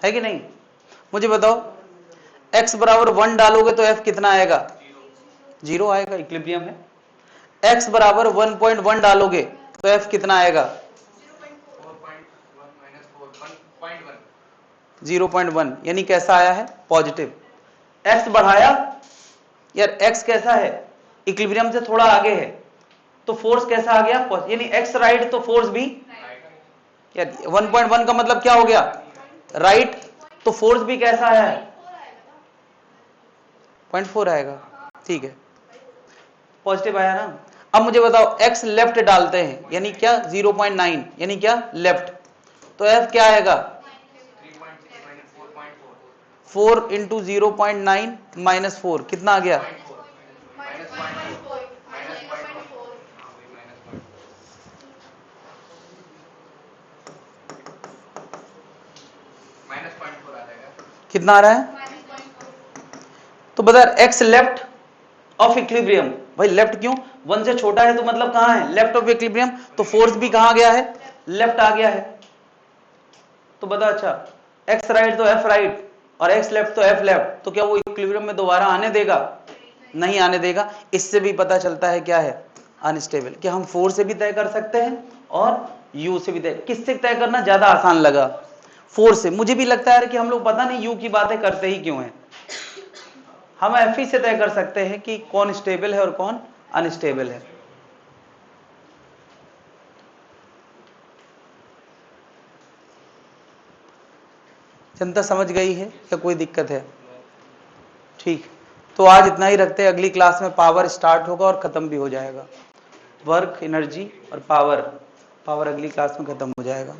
है कि नहीं। मुझे बताओ x बराबर 1 डालोगे तो F कितना आएगा, जीरो आएगा, इक्विलिब्रियम है। x बराबर 1.1 डालोगे तो f कितना आएगा? 0.1, यानी कैसा आया है? पॉजिटिव। x बढ़ाया यार, x कैसा है? इक्विलिब्रियम से थोड़ा आगे है, तो फोर्स कैसा आ गया? यानी x राइट तो फोर्स भी यार 1.1 का मतलब क्या हो गया? राइट, तो फोर्स भी कैसा आया है? 0.4 आएगा, ठीक है, पॉजिटिव आया ना। अब मुझे बताओ x लेफ्ट डालते हैं, यानी क्या? 0.9, यानी क्या? लेफ्ट, तो f क्या आएगा? 4 इंटू 0.9 माइनस 4 कितना आ गया? कितना आ रहा है? तो बता, x लेफ्ट ऑफ इक्विलिब्रियम, भाई लेफ्ट क्यों? 1 से छोटा है तो मतलब कहां है? लेफ्ट ऑफ इक्विलिब्रियम, तो फोर्स भी कहां गया है? लेफ्ट आ गया है। तो बता, अच्छा x राइट तो f राइट और x लेफ्ट तो f लेफ्ट, तो क्या वो इक्विलिब्रियम में दोबारा आने देगा? नहीं आने देगा। इससे भी पता चलता है क्या है? अनस्टेबल। कि हम फोर्स से भी तय कर सकते हैं और u से भी तय। किससे तय करना ज्यादा आसान लगा? फोर्स से। मुझे भी लगता है कि हम लोग पता नहीं u की बातें करते ही क्यों हैं। हम एफ ही से तय कर सकते हैं कि कौन स्टेबल है और कौन अनस्टेबल है। जनता समझ गई है या कोई दिक्कत है? ठीक, तो आज इतना ही रखते हैं। अगली क्लास में पावर स्टार्ट होगा और खत्म भी हो जाएगा। वर्क, एनर्जी और पावर, पावर अगली क्लास में खत्म हो जाएगा।